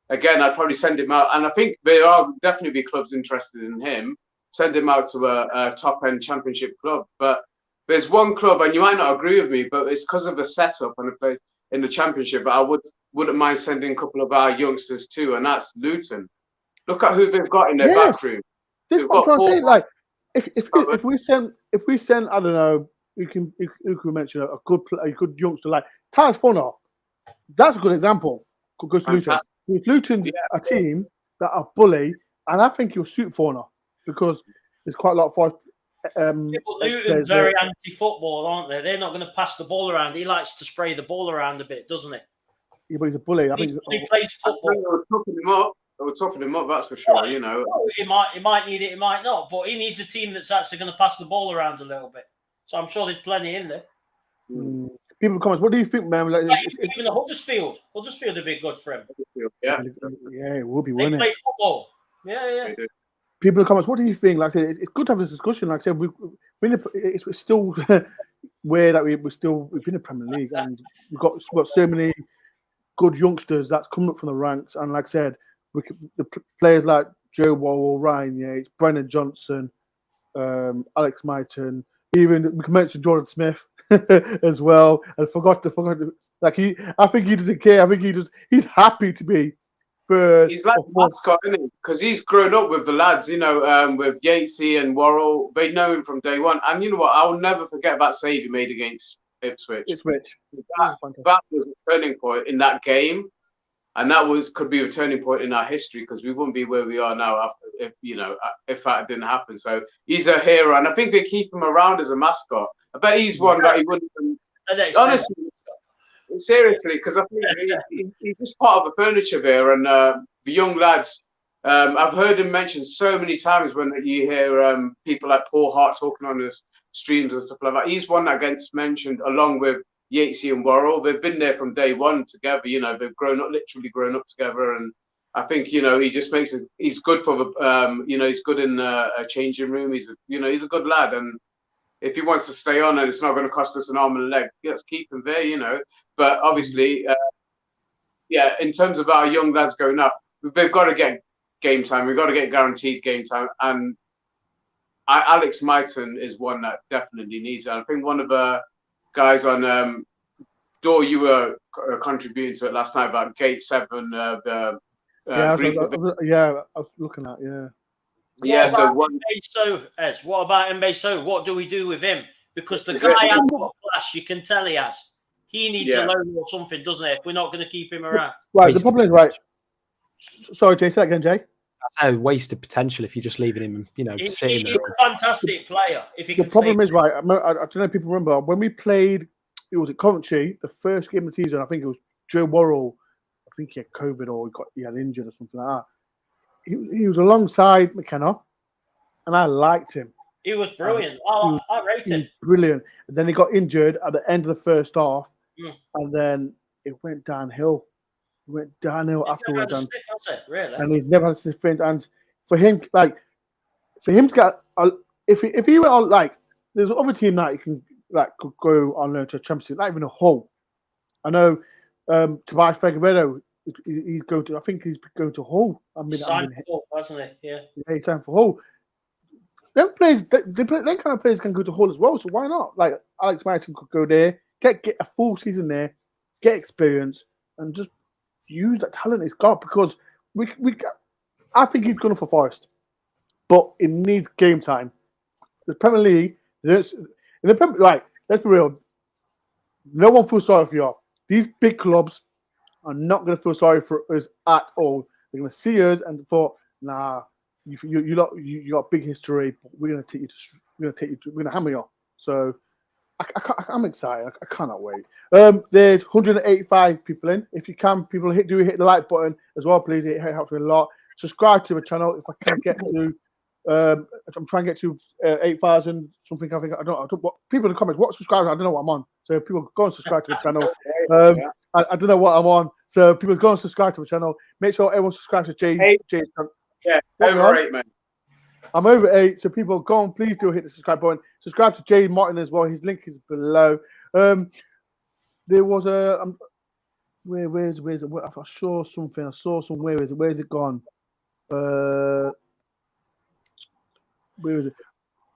again, I'd probably send him out. And I think there are definitely be clubs interested in him. Send him out to a top-end Championship club. But there's one club, and you might not agree with me, but it's because of the setup and the play in the Championship. But I wouldn't mind sending a couple of our youngsters too, and that's Luton. Look at who they've got in their back room. This is what I'm trying to say. Like, if we send, I don't know, you can mention a good youngster like Tyreese Fauna. That's a good example. Goes to Luton. Luton's a team that are bully, and I think he'll suit Fauna because there's quite a lot of Luton's very anti-football, aren't they? They're not going to pass the ball around. He likes to spray the ball around a bit, doesn't he? Yeah, but he's a bully. He plays football. They were toughening him up, that's for sure. You know, he might need it, he might not, but he needs a team that's actually going to pass the ball around a little bit. So I'm sure there's plenty in there. People in the comments, what do you think, man? Like, even the Huddersfield would be good for him. Yeah, it would be. They play football. Yeah. People in the comments, what do you think? Like I said, it's good to have this discussion. Like I said, it's still weird that we've been in the Premier League and we've got so many good youngsters that's coming up from the ranks. And like I said, the players like Joe Worrell, Ryan Yates, Brennan Johnson, Alex Myton, even we can mention Jordan Smith as well. And forgot like I think he doesn't care. I think he's happy to be third. He's like a mascot, isn't he? Because he's grown up with the lads, you know, with Yatesy and Worrell. They know him from day one. And you know what? I'll never forget that save he made against Ipswich. That was a turning point in that game. And that could be a turning point in our history because we wouldn't be where we are now if that didn't happen. So he's a hero, and I think they keep him around as a mascot. I bet he's one that he wouldn't. Honestly, seriously, because I think he's just part of the furniture there, and the young lads. I've heard him mentioned so many times when you hear people like Paul Hart talking on his streams and stuff like that. He's one that gets mentioned along with Yatesy and Worrell. They've been there from day one together. You know, they've literally grown up together, and I think he just makes it. He's good for the he's good in a changing room. He's a good lad, and if he wants to stay on and it's not going to cost us an arm and a leg, let's keep him there. But obviously, in terms of our young lads going up, they've got to get game time. We've got to get guaranteed game time, and Alex Myton is one that definitely needs it. I think one of the guys on Door, you were contributing to it last night about Gate 7. I was looking at What about Mbeso? What do we do with him? Because the guy has got flash, you can tell he has. He needs a loan or something, doesn't he? If we're not going to keep him around. Right, the problem is Sorry, Jay, say that again, Jay. That's a wasted potential if you're just leaving him, sitting there. He's a fantastic player. The problem is, I don't know if people remember, when we played, it was at Coventry, the first game of the season, I think it was Joe Worrell, I think he had COVID or he had injured or something like that. He was alongside McKenna, and I liked him. He was brilliant. I rate him. Brilliant. And then he got injured at the end of the first half, and then it went downhill. Afterwards, and he's never had a stiff print. And for him to get, if he went on, like, there's another team that you can could go on loan to a Championship, not even a Hull. I know Tobias Figueiredo, he's going to. I think he's going to Hull. Signed for Hull, wasn't he? Yeah, he signed for Hull. Them players, them kind of players can go to Hull as well. So why not? Like Alex Myton could go there, get a full season there, get experience, and just use that talent he's got, because I think he's going for Forest, but it needs game time. The Premier League, let's be real. No one feels sorry for you. These big clubs are not going to feel sorry for us at all. They're going to see us and thought, nah, You got big history. But we're gonna we're gonna hammer you. So I'm excited. I cannot wait. There's 185 people in. If you can, people hit the like button as well, please. It helps me a lot. Subscribe to the channel if I can get to. I'm trying to get to 8,000 something. I think I don't. What people in the comments? What subscribers? I don't know what I'm on. So people go and subscribe to the channel. I don't know what I'm on. So people go and subscribe to the channel. Make sure everyone subscribes to Jay's. Yeah, over 8, man. I'm over 8, so people go on. Please do hit the subscribe button. Subscribe to Jay Martin as well. His link is below. There was a where's it? I saw something. I saw some. Where is it? Where's it gone? Where is it?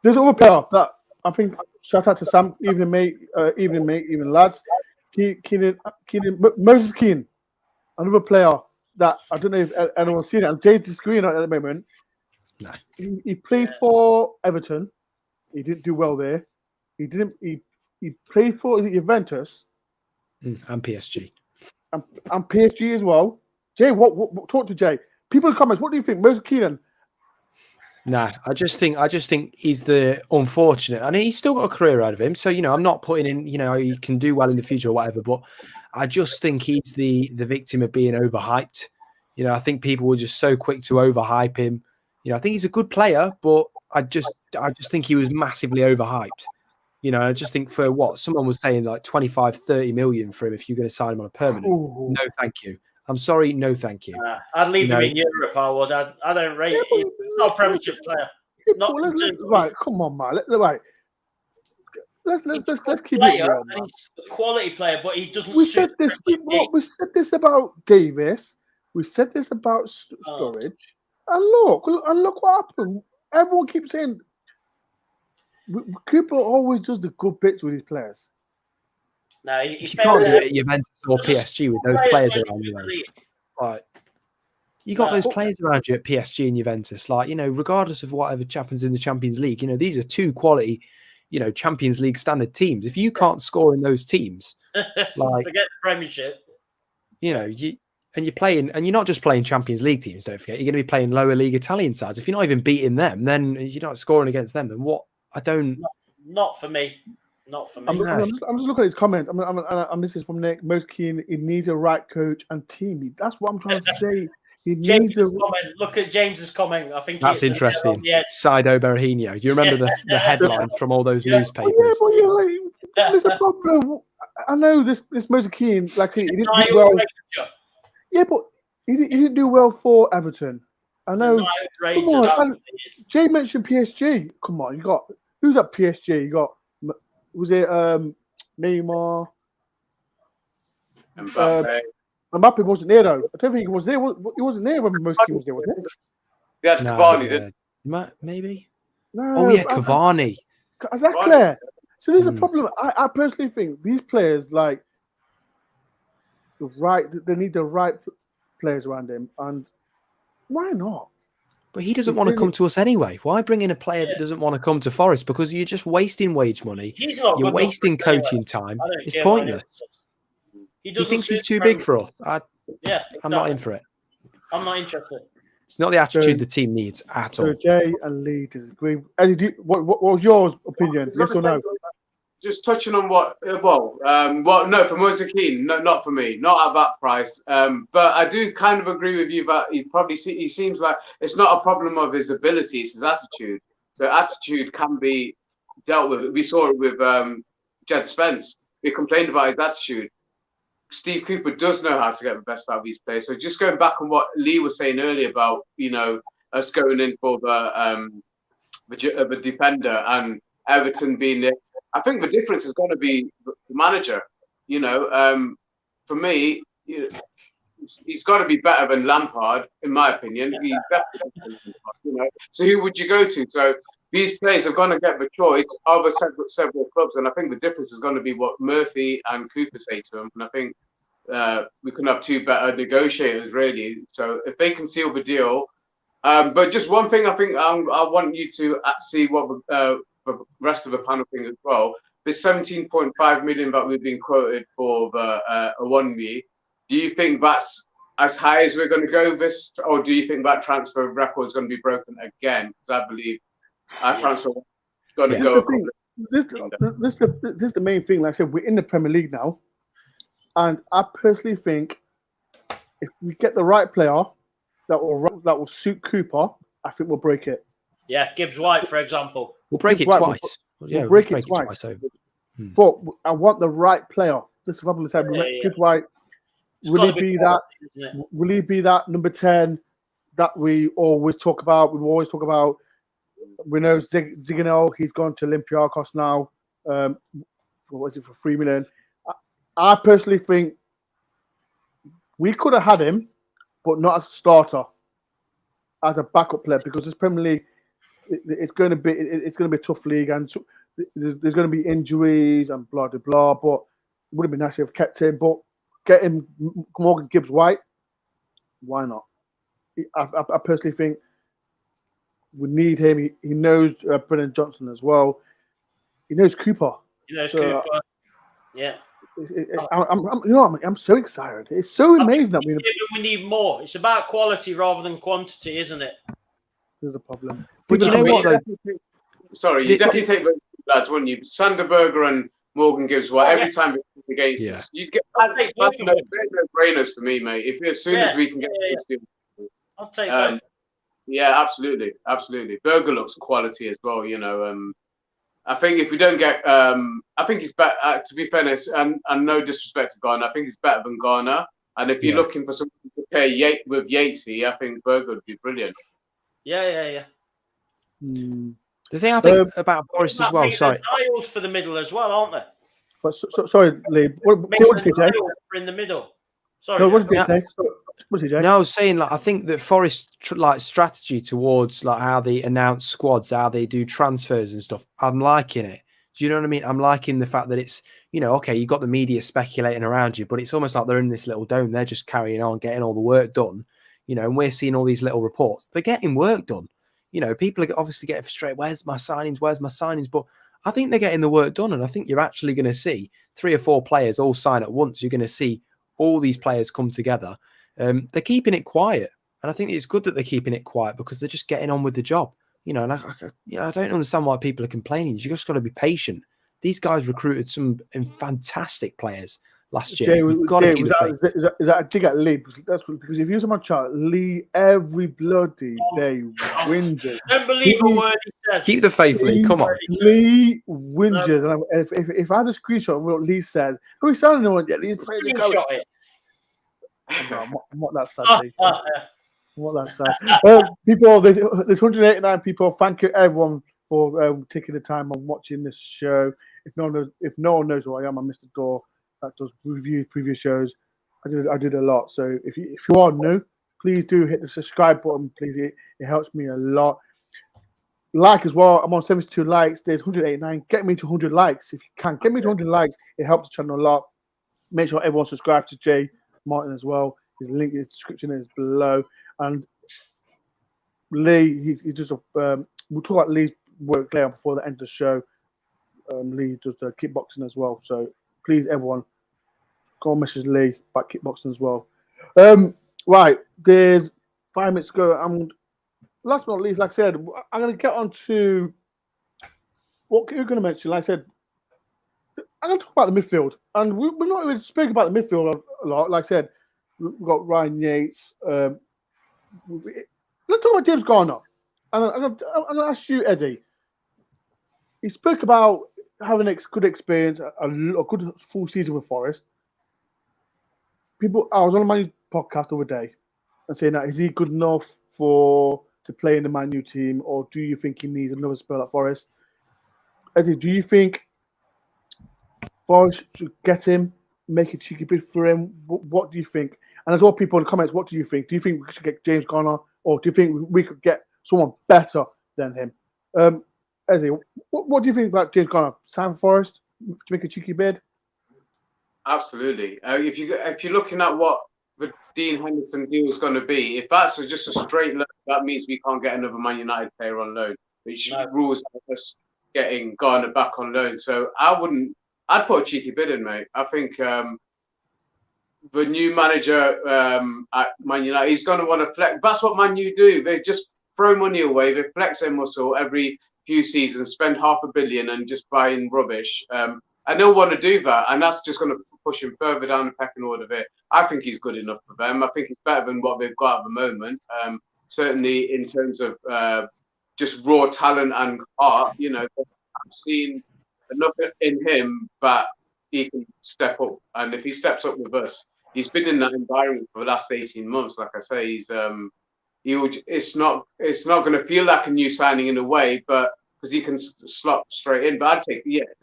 There's another player that I think. Shout out to Sam, evening mate, evening lads. Moses Keane, another player that I don't know if anyone's seen it. And Jay's disagreeing at the moment. No. He played for Everton. He didn't do well there. He played for Juventus and PSG and PSG as well. Jay, what talk to Jay? People in the comments, what do you think? Moses Keane? Nah, I just think he's the unfortunate. I mean, he's still got a career out of him. So, I'm not putting in, he can do well in the future or whatever, but I just think he's the victim of being overhyped. I think people were just so quick to overhype him. I think he's a good player, but I just think he was massively overhyped. I just think for what someone was saying, like 25, 30 million for him if you're going to sign him on a permanent. Ooh. No, thank you. I'm sorry, no, thank you. I'd leave him in Europe. I would. I don't rate him. He's not a Premiership player. Right, come on, man. Let's keep it real, man. He's a quality player, but he doesn't. We said this about Davis. We said this about Sturridge. And look what happened. Everyone keeps saying Cooper always does the good bits with his players. No, you can't do it at Juventus or PSG with those players around you. Like, you got those players around you at PSG and Juventus. Like, regardless of whatever happens in the Champions League, these are two quality, Champions League standard teams. If you can't score in those teams, like forget the Premiership. And you're playing, and you're not just playing Champions League teams, don't forget. You're going to be playing lower league Italian sides. If you're not even beating them, then you're not scoring against them. Then what? I don't. Not for me. Not for me. I'm just looking at his comments. This is from Nick. Most keen. He needs a right coach and team. That's what I'm trying to say. He needs a comment. Look at James's comment. I think that's interesting. Sido Berahino. Do you remember the headline from all those newspapers? There's a problem. I know this Moses Keane, like he didn't do well. Yeah, but he didn't do well for Everton. I know. Come on, Jay mentioned PSG. Come on, you got who's at PSG? You got Neymar? Mbappe wasn't there though. I don't think he was there. He wasn't there when Moses Keane was there, was it? Yeah, Cavani did. Maybe. No. Oh yeah, Cavani. Is that clear? So there's a problem. I personally think these players they need the right players around him, and why not? But he doesn't want to come to us anyway. Why bring in a player that doesn't want to come to Forest? Because you're just wasting wage money. You're wasting coaching time. It's pointless. He thinks he's too big for us. I'm not in for it. I'm not interested. It's not the attitude the team needs at all. So Jay and Lee disagree. Eddie, what was your opinion? Yes or no? Just touching on no, for Moses Keane, not for me, not at that price. But I do kind of agree with you that he seems like it's not a problem of his ability, it's his attitude. So attitude can be dealt with. We saw it with Jed Spence. We complained about his attitude. Steve Cooper does know how to get the best out of these players. So just going back on what Lee was saying earlier about us going in for the defender and Everton being there. I think the difference is going to be the manager. For me, he's got to be better than Lampard, in my opinion. He's better than So who would you go to? So these players are going to get the choice of several clubs, and I think the difference is going to be what Murphy and Cooper say to them. And I think we can have two better negotiators, really. So if they can seal the deal, but just one thing, I think I want you to see what the rest of the panel think as well. This 17.5 million that we've been quoted for the Awonbi, do you think that's as high as we're going to go this, or do you think that transfer record is going to be broken again? Because I believe our transfer is going to This is go the a couple thing. of This is the main thing. Like I said, we're in the Premier League now, and I personally think if we get the right player that will suit Cooper, I think we'll break it. Yeah, Gibbs White, for example. We'll break it Right, twice. we'll break it twice. over. But I want the right player. This is what I said. Gibbs White. Will he be that? Will he be that number 10 that we always talk about? We always talk about. We know Ziganel. He's gone to Olympiacos now. What was it for $3 million? I personally think we could have had him, but not as a starter, as a backup player, because this Premier League, it's going to be a tough league, and so there's going to be injuries and blah blah blah. But it would have been nice to have kept him. But getting Morgan Gibbs White, why not? I personally think we need him. He knows Brennan Johnson as well. He knows Cooper. He knows Cooper. Yeah. I'm so excited. It's so amazing that we need more. It's about quality rather than quantity, isn't it? There's a problem. But you know what? Sorry, you definitely take those lads, wouldn't you? Sander Berger and Morgan Gibbs White. Every time we against us, you'd get that's no brainers for me, mate. If as soon as we can get I'll take both. Yeah, absolutely. Berger looks quality as well. You know, I think if we don't get, I think he's better. To be fairness, and no disrespect to Garner, I think he's better than Garner. And if you're looking for something to pair with Yatesy, I think Berger would be brilliant. Yeah. The thing I think about Forest as well. Sorry, Niles for the middle as well, aren't they? But sorry, Lee. What did you say, Jay? In the middle. Sorry. No, what did you say? What did you say? No, I was saying I think that Forest strategy towards how they announce squads, how they do transfers and stuff. I'm liking it. Do you know what I mean? I'm liking the fact that it's okay. You got the media speculating around you, but it's almost like they're in this little dome. They're just carrying on, getting all the work done. And we're seeing all these little reports. They're getting work done. People are obviously getting frustrated. Where's my signings? But I think they're getting the work done. And I think you're actually going to see 3 or 4 players all sign at once. You're going to see all these players come together. They're keeping it quiet. And I think it's good that they're keeping it quiet because they're just getting on with the job. And I don't understand why people are complaining. You just got to be patient. These guys recruited some fantastic players last year. Is that a dig at Lee? That's because if you use my chart, Lee every bloody day whinges. Unbelievable word he says. Keep the faith, Lee. Come on. Lee whinges. And if I had a screenshot of what Lee said, who sounded no one yet? Lee's praising Screenshot it. I'm not that sad. I'm not that sad. People, there's 189 people. Thank you everyone for taking the time and watching this show. If no one knows who I am, I'm Mr. Dore. That does review previous shows. I did a lot. So if you are new, please do hit the subscribe button. Please, it helps me a lot. Like as well. I'm on 72 likes. There's 189. Get me to 100 likes if you can. Get me to 100 likes. It helps the channel a lot. Make sure everyone subscribes to Jay Martin as well. His link in the description is below. And Lee, he's just we'll talk about Lee's work later before the end of the show. Lee does the kickboxing as well. So please, everyone, go and message Lee about kickboxing as well. Right, there's 5 minutes to go. Last but not least, like I said, I'm going to get on to what you're going to mention. Like I said, I'm going to talk about the midfield. And we're not even speaking about the midfield a lot. Like I said, we've got Ryan Yates. Let's talk about James Garner. And I'm going to ask you, Ezzy. He spoke about having a good experience, a good full season with Forest. I was on my podcast the other day and saying that is he good enough to play in the Man U team, or do you think he needs another spell at Forest? Ezzy, do you think Forest should get him, make a cheeky bid for him? What do you think? And as well, people in the comments, what do you think? Do you think we should get James Garner, or do you think we could get someone better than him? Ezzy, what do you think about James Garner? Sign for Forest to make a cheeky bid? Absolutely. If you're looking at what the Dean Henderson deal is going to be, if that's just a straight loan, that means we can't get another Man United player on loan, which rules out us getting Garner back on loan. So I'd put a cheeky bid in, mate. I think the new manager at Man United, he's going to want to flex. That's what Man U do. They just throw money away. They flex their muscle every few seasons, spend $500 million and just buying rubbish. And they'll want to do that, and that's just going to push him further down the pecking order there. I think he's good enough for them. I think he's better than what they've got at the moment. Certainly in terms of just raw talent and heart, you know, I've seen enough in him that he can step up. And if he steps up with us, he's been in that environment for the last 18 months. Like I say, it's not going to feel like a new signing in a way, but because he can slot straight in. But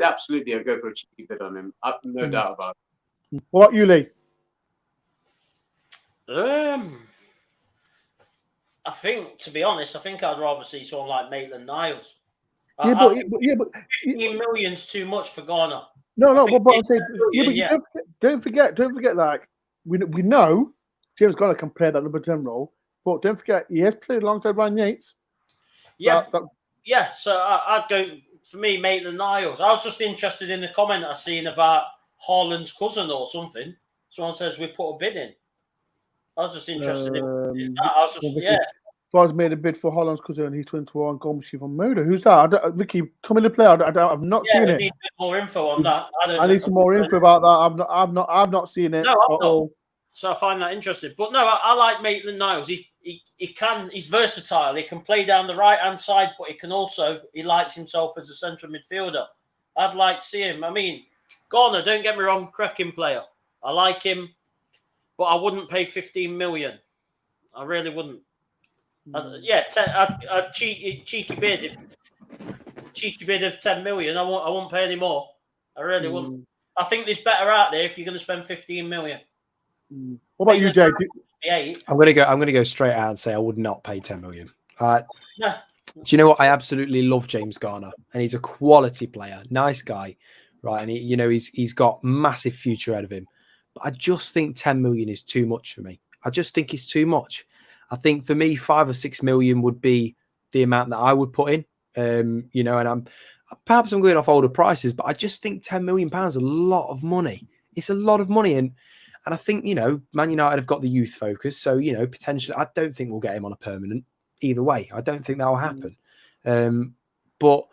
absolutely, I'd go for a cheeky bid on him. No doubt about it. What about you, Lee? I think, to be honest, I'd rather see someone like Maitland-Niles. But 15 million's too much for Ghana. No, but I'm saying, don't forget, like we know James Garner can play that number 10 role, but don't forget he has played alongside Ryan Yates. Yeah, so I'd go for me, Maitland-Niles. I was just interested in the comment I seen about Haaland's cousin or something. Someone says we put a bid in. I was just interested in that. I was just Flores made a bid for Haaland's cousin and he's 21 goal machine from Moda. Who's that? Vicky, tell me the player. I've not seen it. We need more info on that. I need some more info about that. I've not seen it. No, I've not. So I find that interesting. But no, I like Maitland-Niles. He's versatile. He can play down the right-hand side, but he likes himself as a central midfielder. I'd like to see him. I mean, Garner, don't get me wrong, cracking player. I like him, but I wouldn't pay 15 million. I really wouldn't. A cheeky bid of 10 million. I won't pay any more. I really wouldn't. I think there's better out there if you're going to spend 15 million. What about you, Jay? I'm gonna go straight out and say I would not pay 10 million. Do you know what? I absolutely love James Garner, and he's a quality player, nice guy, right? And he's got massive future ahead of him. But I just think 10 million is too much for me. I just think it's too much. I think for me, 5 or 6 million would be the amount that I would put in. And I'm going off older prices, but I just think 10 million pounds is a lot of money. It's a lot of money, and I think Man United have got the youth focus, so potentially I don't think we'll get him on a permanent either way. I don't think that will happen. But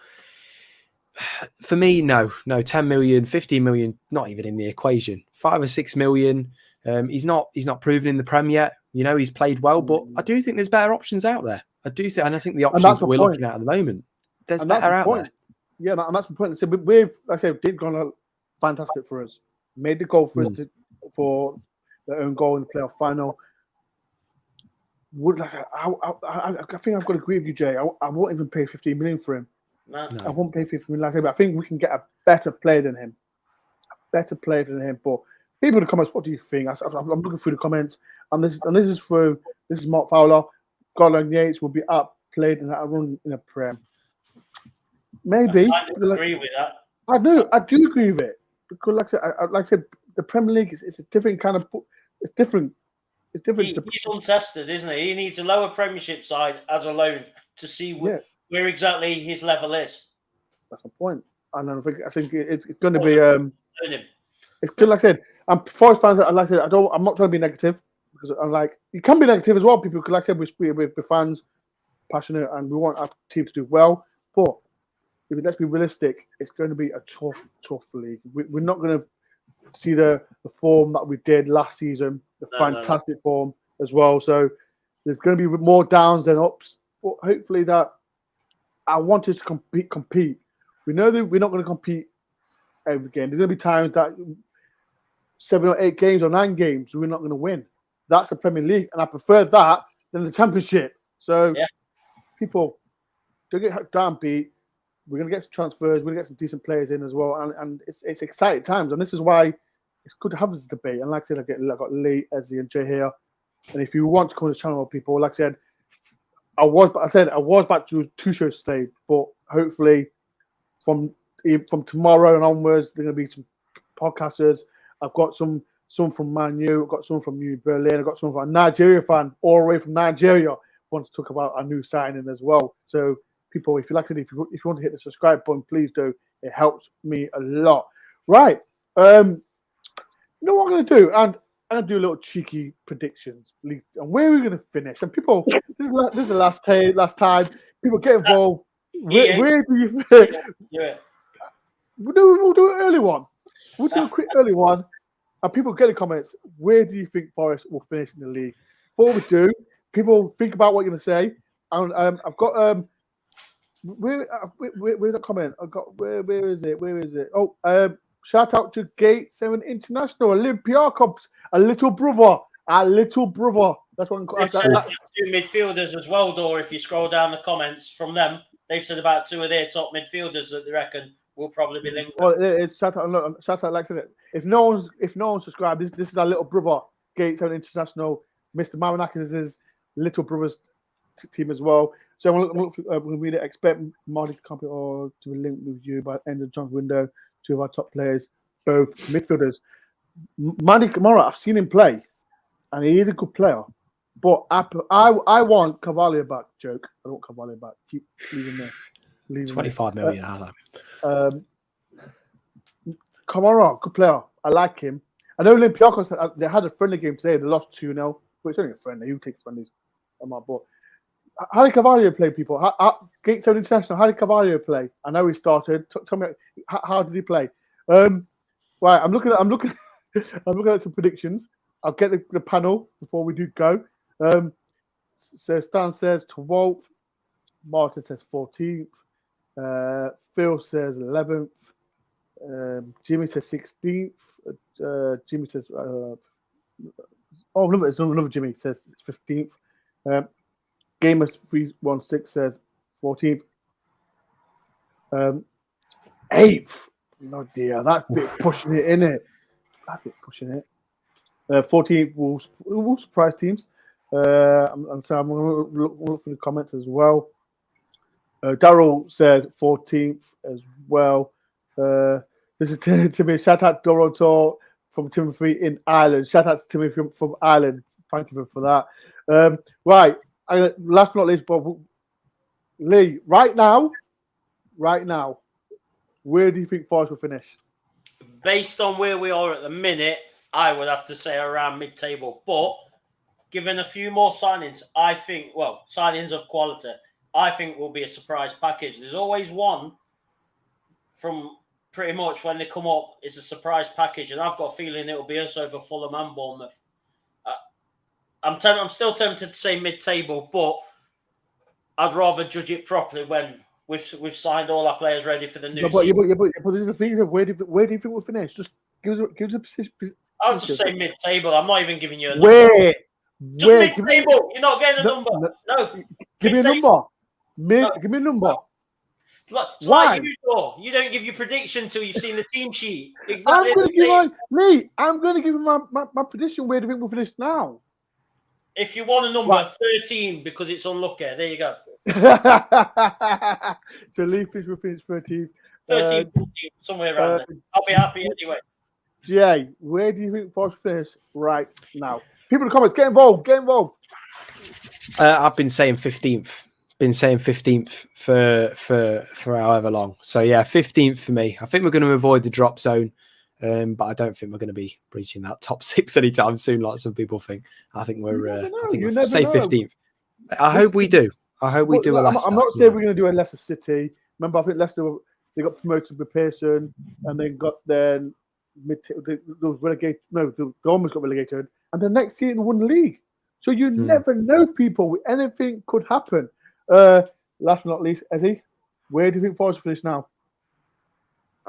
for me, no, 10 million, 15 million, not even in the equation. 5 or 6 million. He's not proven in the Prem yet. He's played well, but I do think there's better options out there. I do think, and I think the options that we're looking at the moment, there's better out there. Yeah, and that's the point. So we've, like I said, did gone fantastic for us. Made the goal for us for their own goal in the playoff final. I think I've got to agree with you, Jay. I won't even pay 15 million for him. No. I won't pay 15 million. Like I said, but I think we can get a better player than him. But people in the comments, what do you think? I'm looking through the comments, and this is Mark Fowler. Garland Yates will be outplayed in that run in a Prem. Maybe. I agree with that. I do agree with it. Because like I said, the Premier League is a different kind of. It's different. It's different. He's untested, isn't he? He needs a lower Premiership side as a loan to see where exactly his level is. That's my point. And I think it's going to be. It's good. Like I said, Forest fans. Like I said, I'm not trying to be negative because you can be negative as well. People, like I said, we're fans, passionate, and we want our team to do well. But let's be realistic, it's going to be a tough league. We're not going to see the form that we did last season, the fantastic form as well. So there's going to be more downs than ups. But hopefully that I want us to compete. We know that we're not going to compete every game. There's going to be times that 7 or 8 games or 9 games we're not going to win. That's the Premier League, and I prefer that than the Championship. So people don't get downbeat. We're going to get some transfers. We're going to get some decent players in as well. And it's exciting times. And this is why it's good to have this debate. And like I said, I've got Lee, Ezzy, and Jay here. And if you want to come to the channel, people, like I said, I was about to do 2 shows today. But hopefully from tomorrow and onwards, there are going to be some podcasters. I've got some from Man U. I've got some from New Berlin. I've got some from a Nigeria fan all the way from Nigeria. Want to talk about our new signing as well. So people, if you like it, if you want to hit the subscribe button, please do. It helps me a lot. Right. You know what I'm going to do? And I'm gonna do a little cheeky predictions, and where are we gonna finish? And people, this is the last time. People get involved. Where do you? Yeah. We'll do an early one. We'll do a quick early one, and people get in the comments. Where do you think Forest will finish in the league? Before we do, people think about what you're gonna say. And I've got where's that comment? I've got where is it? Where is it? Oh, shout out to Gate 7 International, Olympiacos, a little brother. That's what I'm two midfielders as well, Dor. If you scroll down the comments from them, they've said about two of their top midfielders that they reckon will probably be linked. Well, it's shout out, like I said, if no one's subscribed, this is our little brother, Gate 7 International. Mr. Marinakis' is little brother's team as well. So we expect Marty Company or to be linked with you by the end of John's window. Two of our top players, both midfielders. Mandy Kamara, I've seen him play, and he is a good player. But I want Carvalho back. Joke. I don't want Carvalho back. Keep leaving there. 25 million. Kamara, good player. I like him. I know Olympiacos, they had a friendly game today. They lost 2-0. But it's only a friendly. You take friendlies. But how did Carvalho play, people? Gate 7 International, how did Carvalho play? I know he started. Tell me, how did he play? Right, I'm looking at some predictions. I'll get the panel before we do go. So Stan says 12th. Martin says 14th. Phil says 11th. Jimmy says 16th. Jimmy says... it's another Jimmy says 15th. Gamers 316 says 14th. 8th. No dear, that's a bit pushing it, isn't it? That's a bit pushing it. 14th will surprise teams. I'm going to look for the comments as well. Daryl says 14th as well. This is Timothy. Shout out DoreOnTour from Timothy in Ireland. Shout out to Timothy from Ireland. Thank you for that. Right. Last but not least, but Lee, right now, where do you think Forest will finish? Based on where we are at the minute, I would have to say around mid-table. But given a few more signings, I think, signings of quality, I think will be a surprise package. There's always one from pretty much when they come up, it's a surprise package. And I've got a feeling it'll be us over Fulham and Bournemouth. I'm still tempted to say mid-table, but I'd rather judge it properly when we've signed all our players ready for the new season. But this is the thing. Where do you think we'll finish? Just give us a position. I'll just say mid-table. I'm not even giving you a number. Where? Mid-table. You're not getting a number. No. Give me a number. Give me a number. Why? You don't give your prediction until you've seen the team sheet. Exactly. I'm going to give you my prediction. Where do you think we'll finish now? If you want a number, 13, because it's unlucky. There you go. So Lee Fish will finish 13th. 13, 14, somewhere around there. I'll be happy anyway. Jay, where do you think Forest will finish right now? People in the comments, get involved. I've been saying 15th. Been saying 15th for however long. So yeah, 15th for me. I think we're going to avoid the drop zone. But I don't think we're going to be breaching that top 6 anytime soon, like some people think. I think we'll say 15th. I hope we do. I'm not saying we're going to do a Leicester City. Remember, I think Leicester, they got promoted with Pearson, and they got their relegated. No, they almost got relegated, and the next season won the league. So you never know, people. Anything could happen. Last but not least, Ezzy, where do you think Forest will finish now?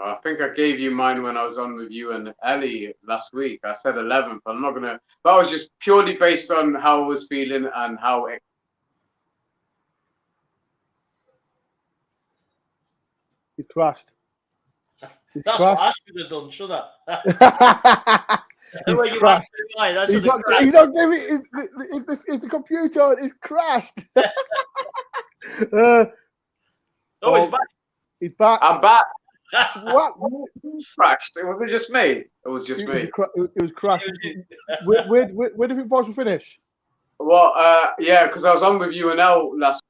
I think I gave you mine when I was on with you and Ellie last week. I said 11th. I'm not gonna. That was just purely based on how I was feeling and how it. He crashed. That's what I should have done, shouldn't I? He's not giving me. It's the computer. It's crashed. He's back. He's back. I'm back. What? Crashed? It wasn't just me. It was just me. It was crashed. Where do you think Forest will finish? Well, yeah, because I was on with you and El last.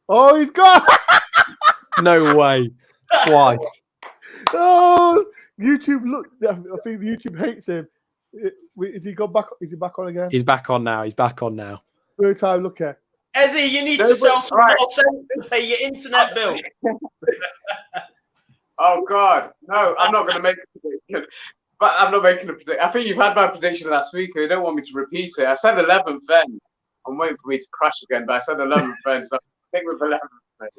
Oh, he's gone. No way. Twice. Oh, YouTube! Look, I think YouTube hates him. Is he gone back? Is he back on again? He's back on now. He's back on now. Third time, look here. Ezzy, you need No, to sell but- some right. more to pay your internet bill. Oh God, no! I'm not going to make a prediction. But I'm not making a prediction. I think you've had my prediction last week, and you don't want me to repeat it. I said 11th then. I'm waiting for me to crash again, but I said 11th then, so I think with 11th then.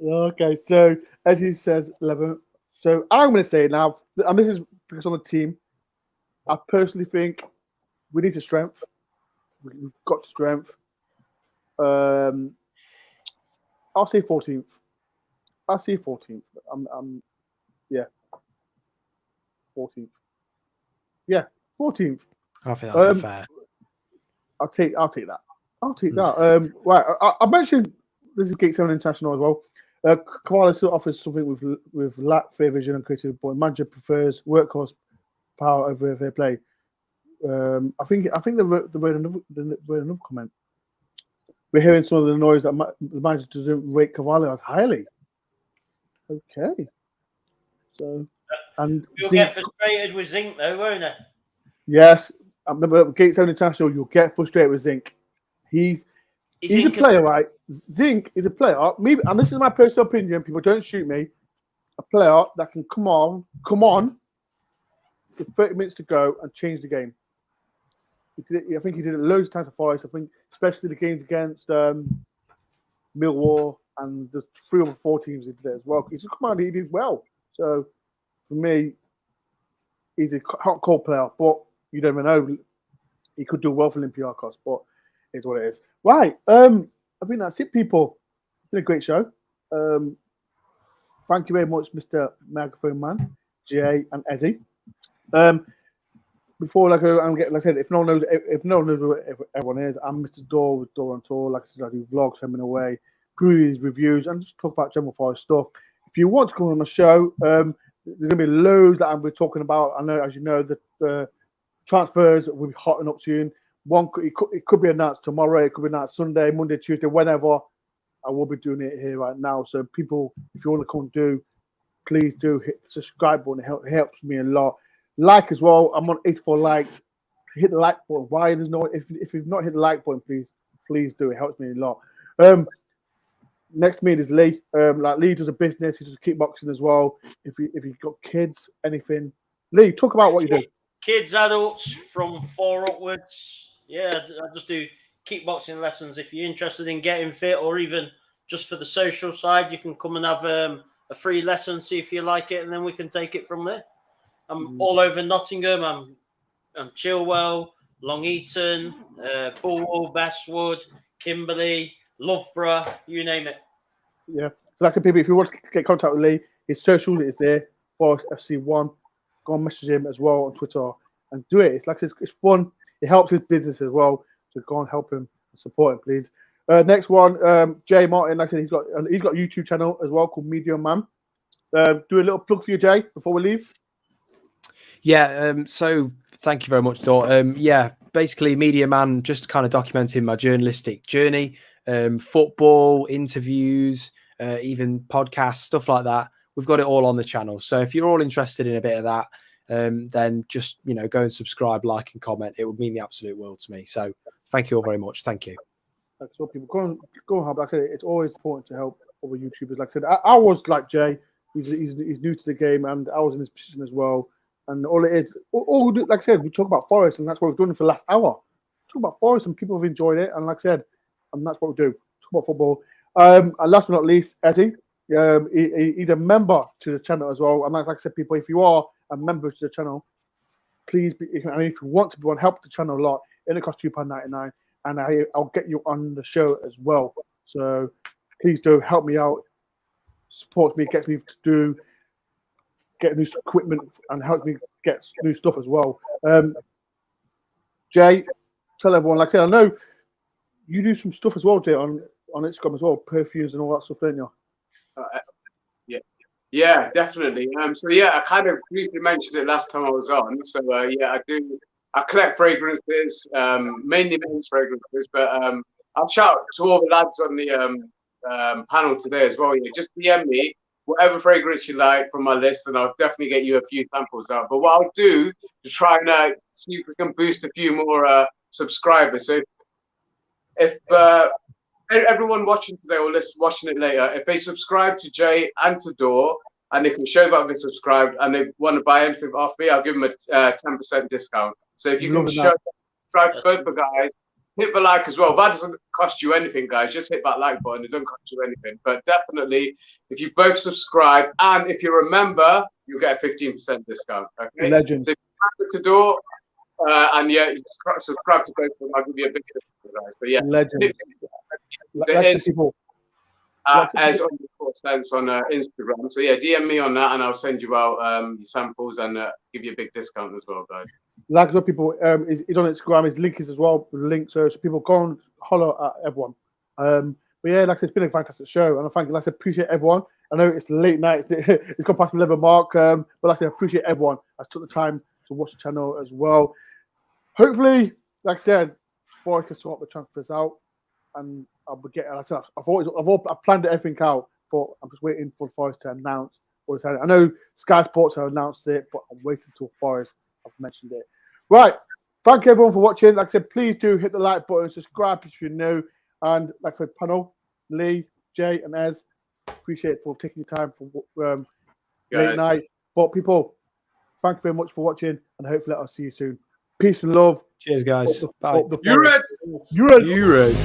Okay, so as he says, 11. So I'm going to say now, and this is because on the team, I personally think we need to strength. We've got strength. I'll say 14th. I'll say 14th. Yeah. 14th. Yeah, 14th. I think that's fair. I'll take that. I'll take that. Right. I mentioned this is Gate 7 International as well. Koala still offers something with lack, fair vision, and creative, but manager prefers workhorse power over fair play. I think the word another comment. We're hearing some of the noise that the manager doesn't rate Cavallo as highly. Okay. So, and You'll get frustrated with Zinc though, won't you? yes, I remember Gate 7 International. You'll get frustrated with Zinc. He's a player, right? Zinc is a player. Maybe, and this is my personal opinion. People don't shoot me. A player that can come on with 30 minutes to go and change the game. I think he did it loads of times for Forest. I think especially the games against Millwall and the 3 or 4 teams he did it as well. He's a commander. He did well. So for me, he's a hot cold player, but you don't even know. He could do well for Olympiacos, but it's what it is. Right. I think that's it, people. It's been a great show. Thank you very much, Mr. Microphone Man, Jay, and Ezzy. Before like I said, if no one knows who everyone is, I'm Mr. Door with DoreOnTour. Like I said, I do vlogs, hemming away, previews, reviews, and just talk about general Forest stuff. If you want to come on the show, there's going to be loads that I'm talking about. I know, as you know, that the transfers will be hotting up soon. It could be announced tomorrow. It could be announced Sunday, Monday, Tuesday, whenever. I will be doing it here right now. So people, if you want to come do, please do hit the subscribe button. It helps me a lot. Like as well. I'm on 84 likes. Hit the like button. Why there's no? If you've not hit the like button, please do. It helps me a lot. Next to me is Lee. Lee does a business. He does kickboxing as well. If you've got kids, anything, Lee, talk about what you do. Kids, adults from 4 upwards. Yeah, I just do kickboxing lessons. If you're interested in getting fit, or even just for the social side, you can come and have a free lesson, see if you like it, and then we can take it from there. I'm all over Nottingham. I'm Chilwell, Long Eaton, Bullwell, Bestwood, Kimberley, Loughborough, you name it. Yeah. So like I said, people, if you want to get in contact with Lee, his social is there, Forest FC1. Go and message him as well on Twitter and do it. It's like it's fun. It helps his business as well. So go and help him and support him, please. Next one, Jay Martin. Like I said, he's got a YouTube channel as well called Medium Man. Do a little plug for you, Jay, before we leave. Yeah, so thank you very much, Dor. Yeah, basically Media Man, just kind of documenting my journalistic journey, football, interviews, even podcasts, stuff like that. We've got it all on the channel. So if you're all interested in a bit of that, then just, go and subscribe, like and comment. It would mean the absolute world to me. So thank you all very much. Thank you. So people go and help. Like I said, it's always important to help other YouTubers. Like I said, I was like Jay. He's new to the game, and I was in his position as well. And all it is, all we do, like I said, we talk about Forest, and that's what we've done for the last hour. Talk about Forest, and people have enjoyed it. And like I said, and that's what we do. Talk about football. And last but not least, Ezzy. He's a member to the channel as well. And like I said, people, if you are a member to the channel, please be. And if you want to be on, help the channel a lot. It only costs £2.99, and I'll get you on the show as well. So please do help me out. Supports me, gets me to get new equipment, and helps me get new stuff as well. Jay, tell everyone. Like I said, I know you do some stuff as well, Jay, on Instagram as well, perfumes and all that stuff, don't you? Yeah, definitely. So yeah, I kind of briefly mentioned it last time I was on. So yeah, I do. I collect fragrances, mainly men's fragrances, but I'll shout to all the lads on the panel today as well. Yeah, just DM me whatever fragrance you like from my list, and I'll definitely get you a few samples out. But what I'll do to try and see if we can boost a few more subscribers. So if everyone watching today or watching it later, if they subscribe to Jay and to Door, and they can show that they're subscribed and they want to buy anything off me, I'll give them a 10% discount. So if you can show subscribe to both the guys, hit the like as well. That doesn't cost you anything, guys. Just hit that like button. It doesn't cost you anything. But definitely, if you both subscribe and if you're a member, you'll get a 15% discount. Okay. Legend. So if you to Door, and yeah, subscribe to both of them, I'll give you a big discount, guys. So yeah, legend. So as _sense on Instagram. So yeah, DM me on that, and I'll send you out samples and give you a big discount as well, guys. Like what people is on Instagram. His link is as well. Link, so people go and holler at everyone. But yeah, like I said, it's been a fantastic show, and I thank, like I said, appreciate everyone. I know it's late night; it's gone past the 11 mark. But like I said, I appreciate everyone. I took the time to watch the channel as well. Hopefully, like I said, before I can sort the transfers out, and I'll be getting. Like I said, I've planned everything out, but I'm just waiting for Forest to announce. I know Sky Sports have announced it, but I'm waiting until Forest have mentioned it. Right. Thank you everyone for watching. Like I said, please do hit the like button, subscribe if you're new, and like I said, panel, Lee, Jay, and Ez, appreciate it for taking your time for late night. But people, thank you very much for watching, and hopefully I'll see you soon. Peace and love. Cheers, guys. Bye. You Reds. You Reds.